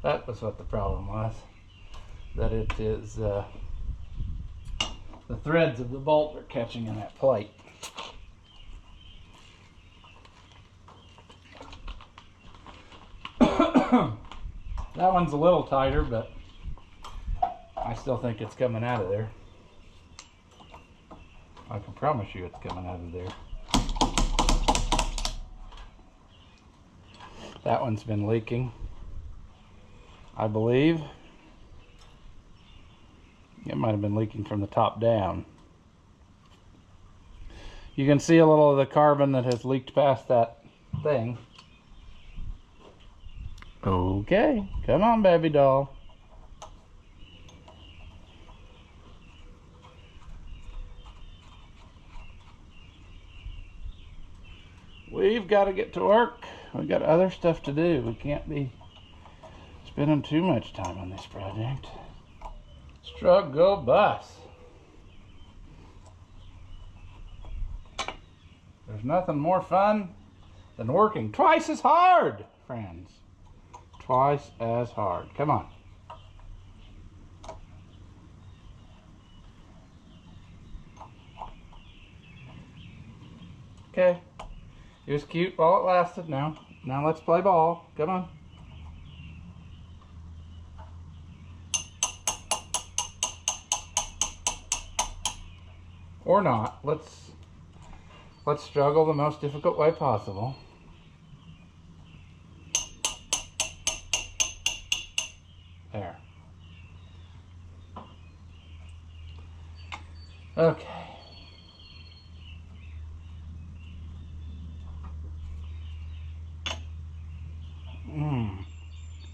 That was what the problem was. That it is, the threads of the bolt are catching in that plate. That one's a little tighter, but I still think it's coming out of there. I can promise you it's coming out of there. That one's been leaking, I believe. It might have been leaking from the top down. You can see a little of the carbon that has leaked past that thing. Okay, come on, baby doll. We've got to get to work. We've got other stuff to do. We can't be spending too much time on this project. Struggle bus. There's nothing more fun than working twice as hard, friends. Twice as hard. Come on. Okay. It was cute while it lasted. Now let's play ball. Come on. Or not. Let's struggle the most difficult way possible. There. Okay.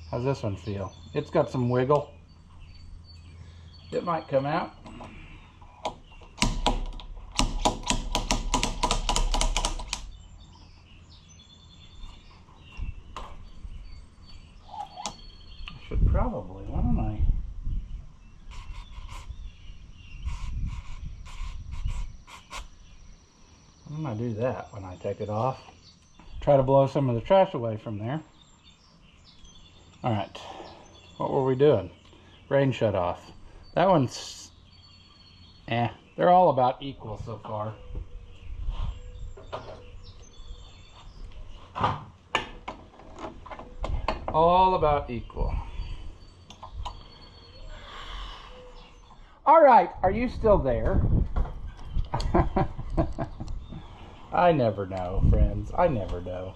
How's this one feel? It's got some wiggle. It might come out. I should probably, why don't I? I'm gonna do that when I take it off. Try to blow some of the trash away from there. All right, what were we doing? Rain shut off. That one's, they're all about equal so far. All about equal. All right, are you still there? I never know, friends. I never know.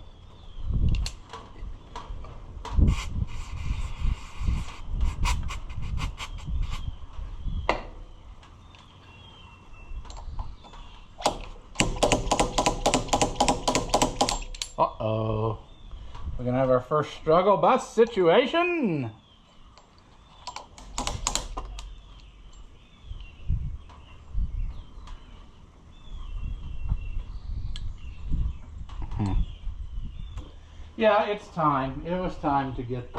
Uh-oh. We're gonna have our first struggle bus situation. Yeah, it's time. It was time to get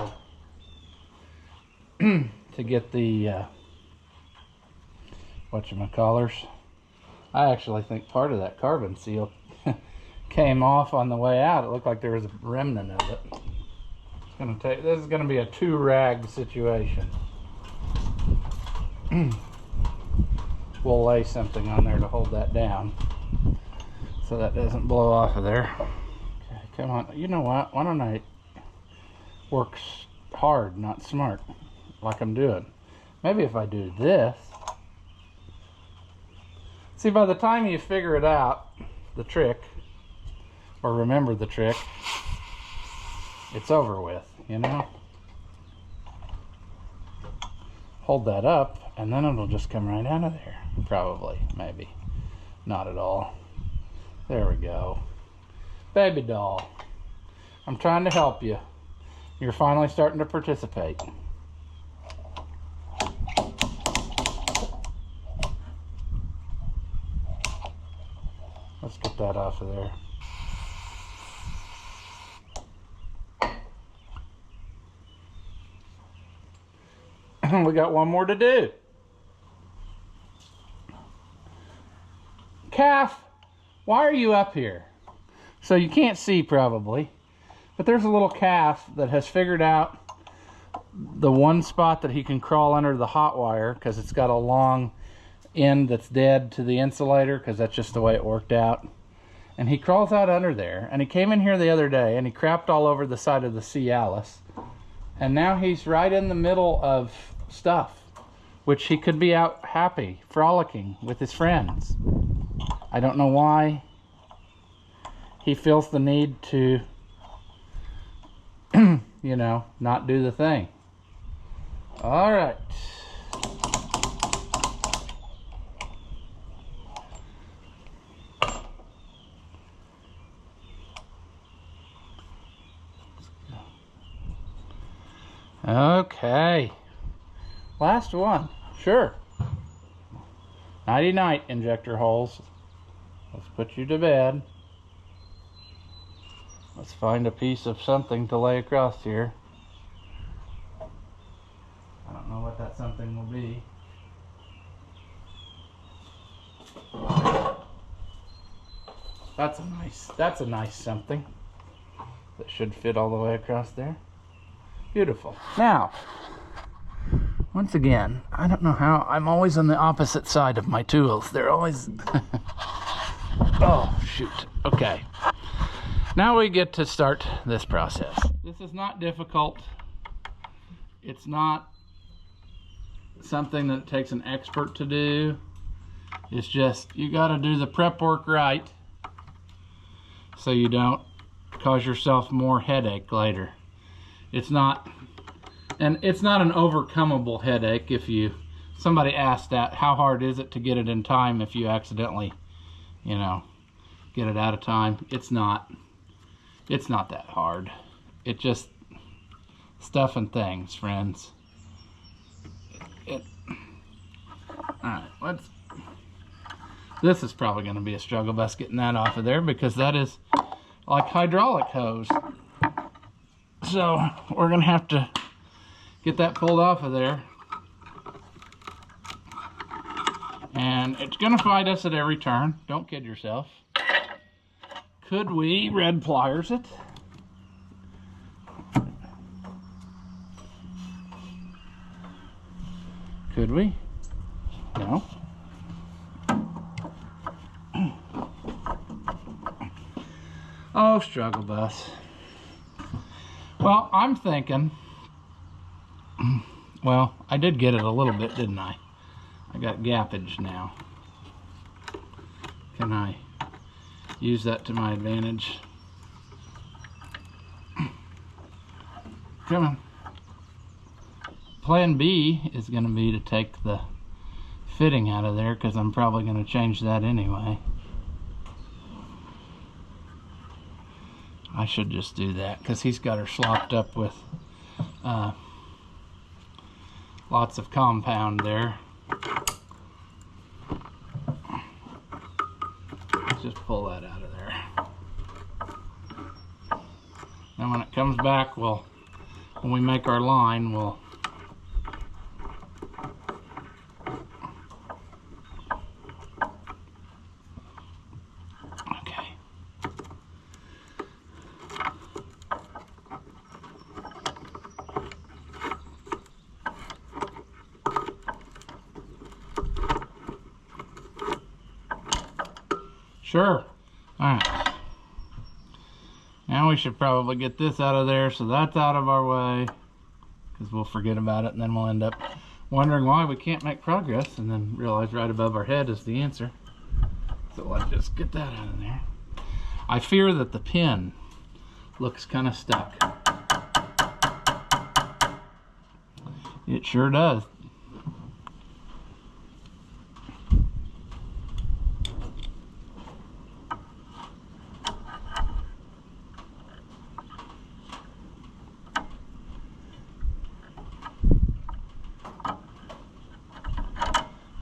the whatchamacallers. I actually think part of that carbon seal came off on the way out. It looked like there was a remnant of it. It's gonna take. This is gonna be a two-rag situation. We'll lay something on there to hold that down, so that doesn't blow off of there. Okay, come on. You know what? Why don't I work hard, not smart, like I'm doing? Maybe if I do this. See, by the time you figure it out, the trick, or remember the trick, it's over with, you know? Hold that up, and then it'll just come right out of there. Probably, maybe. Not at all. There we go. Baby doll. I'm trying to help you. You're finally starting to participate. Let's get that off of there. We got one more to do. Calf, why are you up here? So you can't see probably, but there's a little calf that has figured out the one spot that he can crawl under the hot wire, because it's got a long end that's dead to the insulator, because that's just the way it worked out. And he crawls out under there, and he came in here the other day and he crapped all over the side of the Cialis, and now he's right in the middle of stuff, which he could be out happy, frolicking with his friends. I don't know why he feels the need to, you know, not do the thing. All right. Okay. Last one. Sure. Nighty night, injector holes. Let's put you to bed. Let's find a piece of something to lay across here. I don't know what that something will be. That's a nice something that should fit all the way across there. Beautiful. Now, once again, I don't know how, I'm always on the opposite side of my tools. They're always oh shoot. Okay, now we get to start this process. This is not difficult. It's not something that takes an expert to do. It's just, you got to do the prep work right so you don't cause yourself more headache later. It's not, and it's not an overcomable headache. If somebody asked that, how hard is it to get it in time if you accidentally, you know, get it out of time? It's not that hard. It just stuff and things, friends. Alright, this is probably going to be a struggle bus getting that off of there, because that is like hydraulic hose. So we're going to have to get that pulled off of there. And it's going to fight us at every turn. Don't kid yourself. Could we red pliers it? Could we? No. Oh, struggle bus. Well, I'm thinking, well, I did get it a little bit, didn't I? I got gappage now. Can I use that to my advantage? Come on. Plan B is going to be to take the fitting out of there, because I'm probably going to change that anyway. I should just do that, because he's got her slopped up with lots of compound there. Let's just pull that out of there. And when it comes back, when we make our line, we'll sure. Alright. Now we should probably get this out of there, so that's out of our way, because we'll forget about it, and then we'll end up wondering why we can't make progress, and then realize right above our head is the answer. So let's just get that out of there. I fear that the pin looks kind of stuck. It sure does.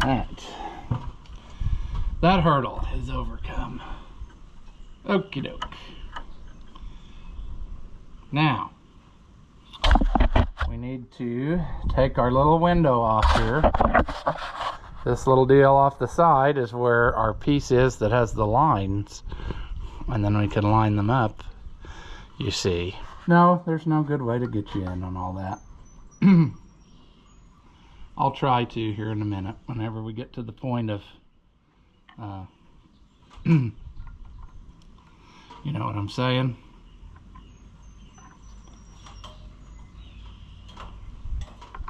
Alright, that hurdle is overcome. Okie doke. Now, we we need to take our little window off here. This little deal off the side is where our piece is that has the lines, and then we can line them up, you see. No, there's no good way to get you in on all that. I'll try to here in a minute whenever we get to the point of you know what I'm saying.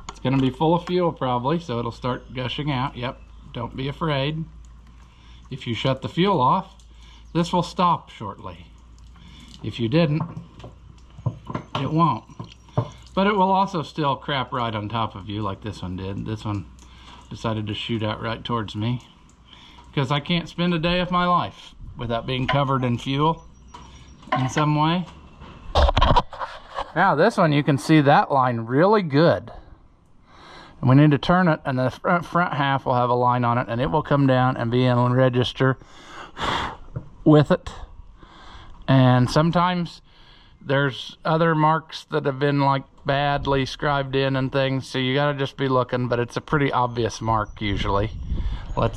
It's gonna be full of fuel probably, so it'll start gushing out. Yep, don't be afraid. If you shut the fuel off, this will stop shortly. If you didn't, it won't. But it will also still crap right on top of you like this one did. This one decided to shoot out right towards me because I can't spend a day of my life without being covered in fuel in some way. Now this one, you can see that line really good. And we need to turn it, and the front half will have a line on it, and it will come down and be in register with it. And sometimes there's other marks that have been like badly scribed in and things, so you gotta just be looking, but it's a pretty obvious mark usually. I'll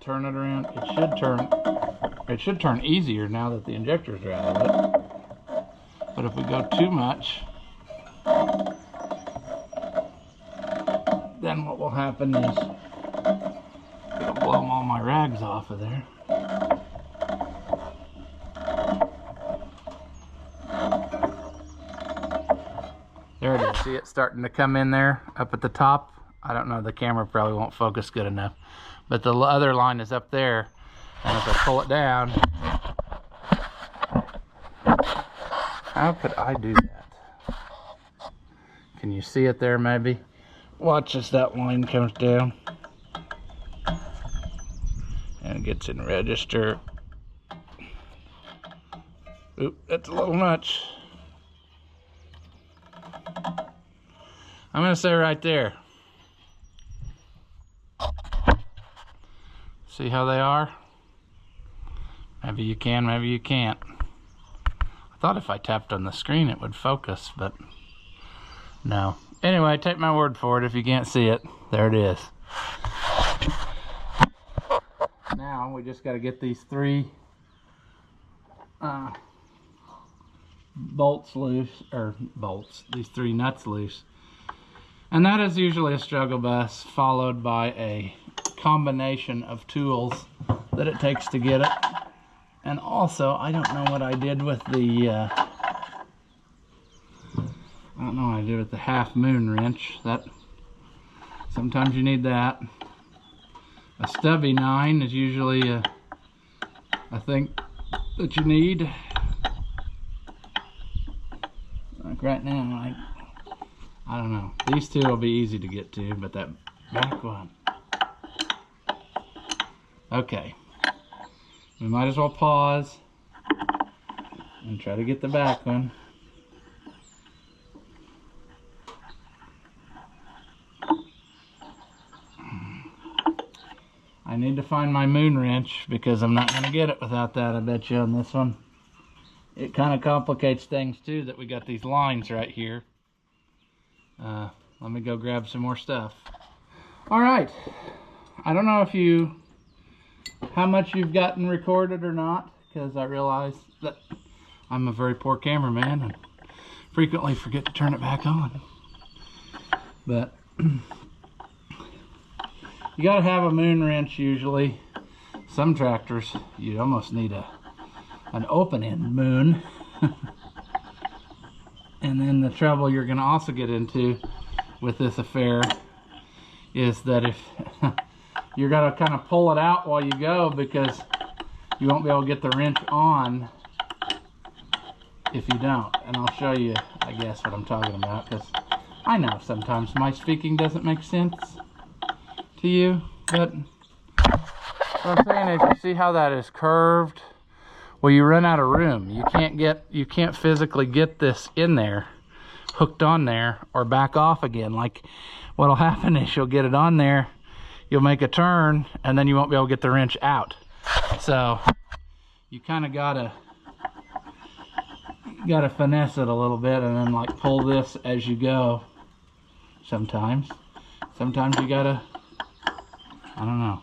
turn it around. It should turn easier now that the injectors are out of it. But if we go too much, then what will happen is it'll blow all my rags off of there. There it is. See it starting to come in there up at the top? I don't know, the camera probably won't focus good enough. But the other line is up there, and if I pull it down, how could I do that? Can you see it there maybe? Watch as that line comes down and gets in register. Oop, that's a little much. I'm gonna say right there. See how they are? Maybe you can, maybe you can't. I thought if I tapped on the screen it would focus, but no. Anyway, take my word for it. If you can't see it, there it is. Now we just got to get these three these three nuts loose. And that is usually a struggle bus followed by a combination of tools that it takes to get it. And also, I don't know what I did with the half moon wrench. That sometimes you need that. A stubby 9 is usually a thing that you need. Like right now, I don't know. These two will be easy to get to, but that back one. Okay. We might as well pause and try to get the back one. I need to find my moon wrench because I'm not going to get it without that, I bet you, on this one. It kind of complicates things too that we got these lines right here. Let me go grab some more stuff. Alright, I don't know how much you've gotten recorded or not, because I realize that I'm a very poor cameraman and frequently forget to turn it back on. But you gotta have a moon wrench usually. Some tractors, you almost need an open-end moon. And then the trouble you're gonna also get into with this affair is that if you're gonna kind of pull it out while you go, because you won't be able to get the wrench on if you don't. And I'll show you, I guess, what I'm talking about, because I know sometimes my speaking doesn't make sense to you, but what I'm saying is, you see how that is curved? Well, you run out of room. You can't physically get this in there, hooked on there, or back off again. Like, what'll happen is you'll get it on there, you'll make a turn, and then you won't be able to get the wrench out. So you kind of gotta gotta finesse it a little bit and then like pull this as you go. Sometimes you gotta, I don't know,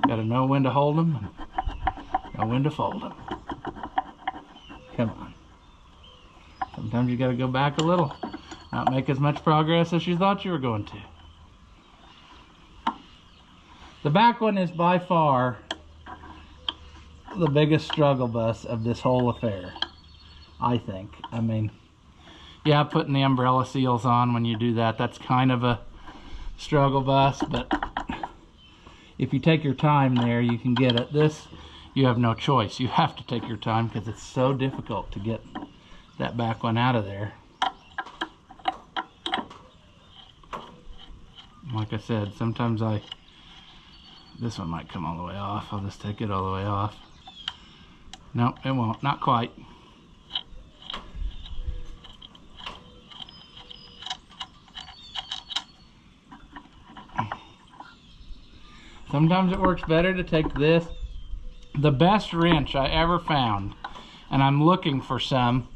gotta know when to hold them and know when to fold them. Come on. Sometimes you gotta go back a little, not make as much progress as you thought you were going to. The back one is by far the biggest struggle bus of this whole affair, I think. I mean, yeah, putting the umbrella seals on when you do that, that's kind of a struggle bus, but if you take your time there, you can get it. This, you have no choice. You have to take your time because it's so difficult to get that back one out of there. Like I said, sometimes this one might come all the way off. I'll just take it all the way off. Nope, it won't, not quite. Sometimes it works better to take this. The best wrench I ever found, and I'm looking for some,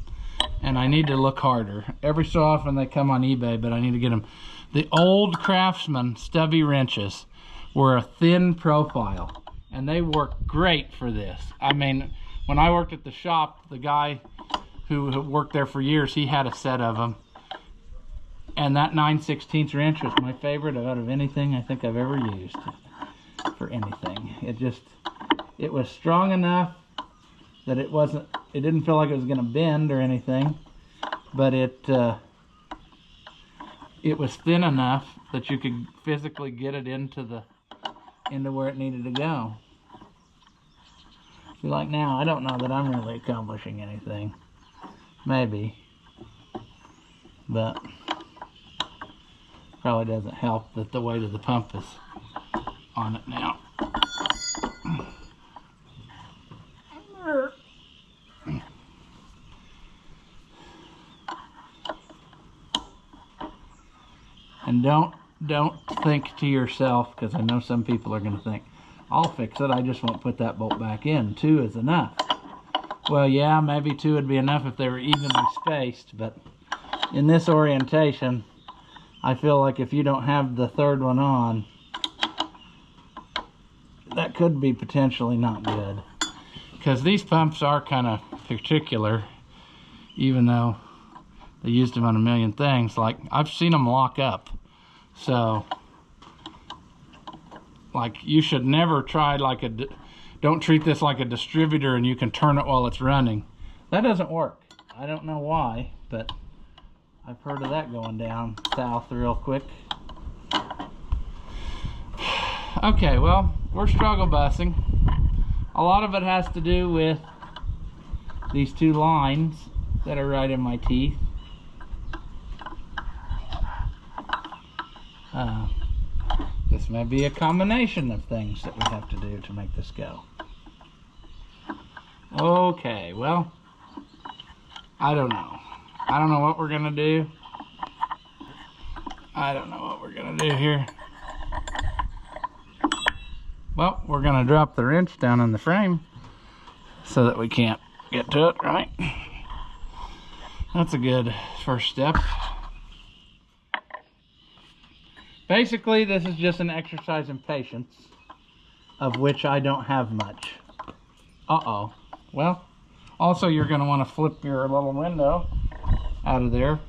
and I need to look harder. Every so often they come on eBay, but I need to get them. The old Craftsman stubby wrenches were a thin profile, and they work great for this. I mean, when I worked at the shop, the guy who worked there for years, he had a set of them. And that 9/16 wrench was my favorite out of anything I think I've ever used for anything. It was strong enough that it didn't feel like it was going to bend or anything, but it was thin enough that you could physically get it into where it needed to go. See, like now, I don't know that I'm really accomplishing anything. Maybe. But probably doesn't help that the weight of the pump is on it now. And don't think to yourself, because I know some people are going to think, I'll fix it, I just won't put that bolt back in. 2 is enough. Well, yeah, maybe 2 would be enough if they were evenly spaced, but in this orientation, I feel like if you don't have the 3rd one on, that could be potentially not good. Because these pumps are kind of particular, even though they used them on a million things. Like, I've seen them lock up. So, like, you should never try don't treat this like a distributor and you can turn it while it's running. That doesn't work. I don't know why, but I've heard of that going down south real quick. Okay, well, we're struggle busing. A lot of it has to do with these 2 lines that are right in my teeth. This may be a combination of things that we have to do to make this go. Okay, well, I don't know. I don't know what we're gonna do. I don't know what we're gonna do here. Well, we're gonna drop the wrench down in the frame so that we can't get to it, right? That's a good first step. Basically, this is just an exercise in patience, of which I don't have much. Uh-oh. Well, also you're going to want to flip your little window out of there,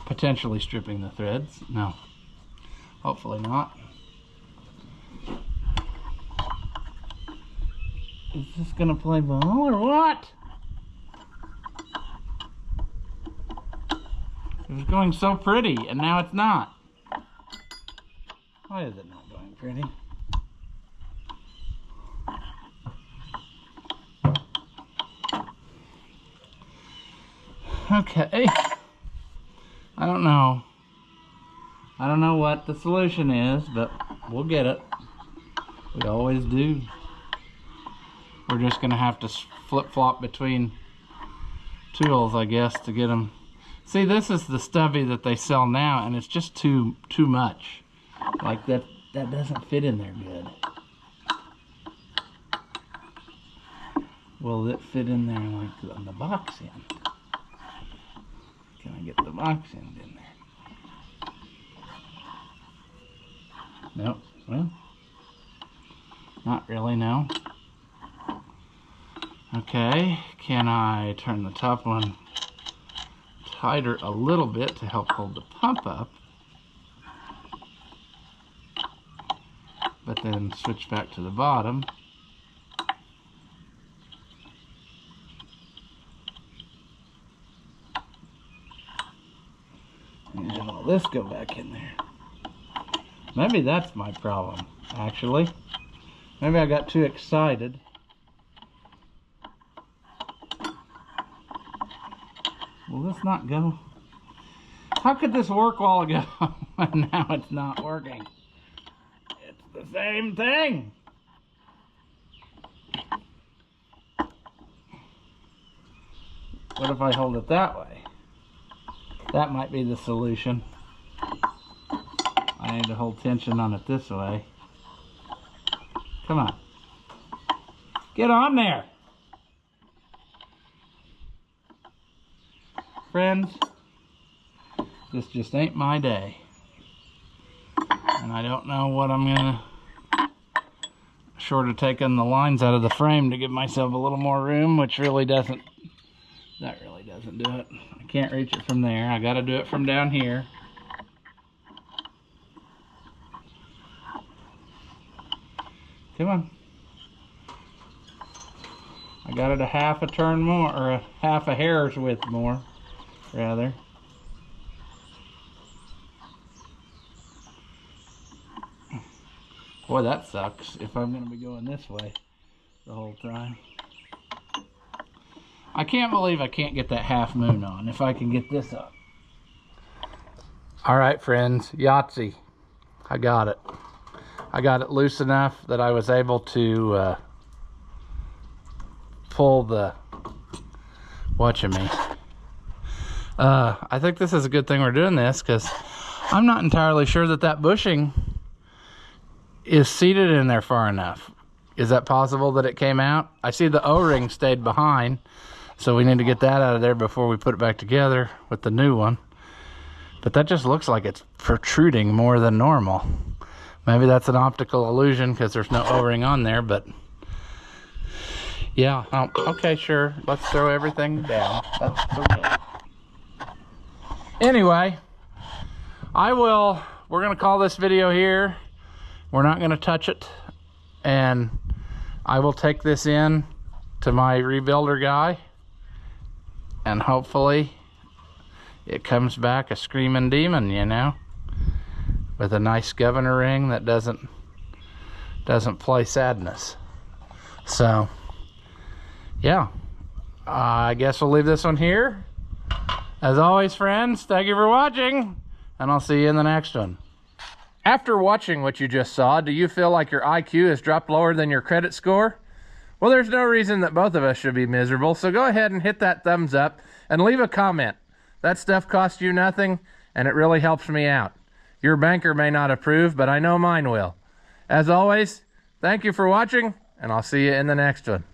potentially stripping the threads. No, hopefully not. Is this going to play ball or what? It was going so pretty, and now it's not. Why is it not going pretty? Okay. I don't know. I don't know what the solution is, but we'll get it. We always do. We're just going to have to flip-flop between tools, I guess, to get them. See, this is the stubby that they sell now, and it's just too much. Like that doesn't fit in there good. Will it fit in there like on the box end? Can I get the box end in there? Nope. Well, not really, no. Okay, can I turn the top one tighter a little bit to help hold the pump up? But then switch back to the bottom. And have all this go back in there. Maybe that's my problem, actually. Maybe I got too excited. Will this not go? How could this work a while ago and now it's not working? It's the same thing. What if I hold it that way? That might be the solution. I need to hold tension on it this way. Come on. Get on there. Friends, this just ain't my day. And I don't know what I'm gonna, short of taking the lines out of the frame to give myself a little more room, which really doesn't, that really doesn't do it. I can't reach it from there. I gotta do it from down here. Come on. I got it a half a turn more, or a half a hair's width more, rather. Boy, that sucks if I'm going to be going this way the whole time. I can't believe I can't get that half moon on if I can get this up. All right, friends, Yahtzee. I got it. I got it loose enough that I was able to pull the, I think this is a good thing we're doing this, because I'm not entirely sure that that bushing is seated in there far enough. Is that possible that it came out? I see the O-ring stayed behind, so we need to get that out of there before we put it back together with the new one. But that just looks like it's protruding more than normal. Maybe that's an optical illusion because there's no O-ring on there, but yeah. Okay, sure. Let's throw everything down. That's okay. Anyway, we're going to call this video here. We're not going to touch it. And I will take this in to my rebuilder guy. And hopefully it comes back a screaming demon, you know, with a nice governor ring that doesn't play sadness. So yeah, I guess we'll leave this one here. As always, friends, thank you for watching, and I'll see you in the next one. After watching what you just saw, do you feel like your IQ has dropped lower than your credit score? Well, there's no reason that both of us should be miserable, so go ahead and hit that thumbs up and leave a comment. That stuff costs you nothing, and it really helps me out. Your banker may not approve, but I know mine will. As always, thank you for watching, and I'll see you in the next one.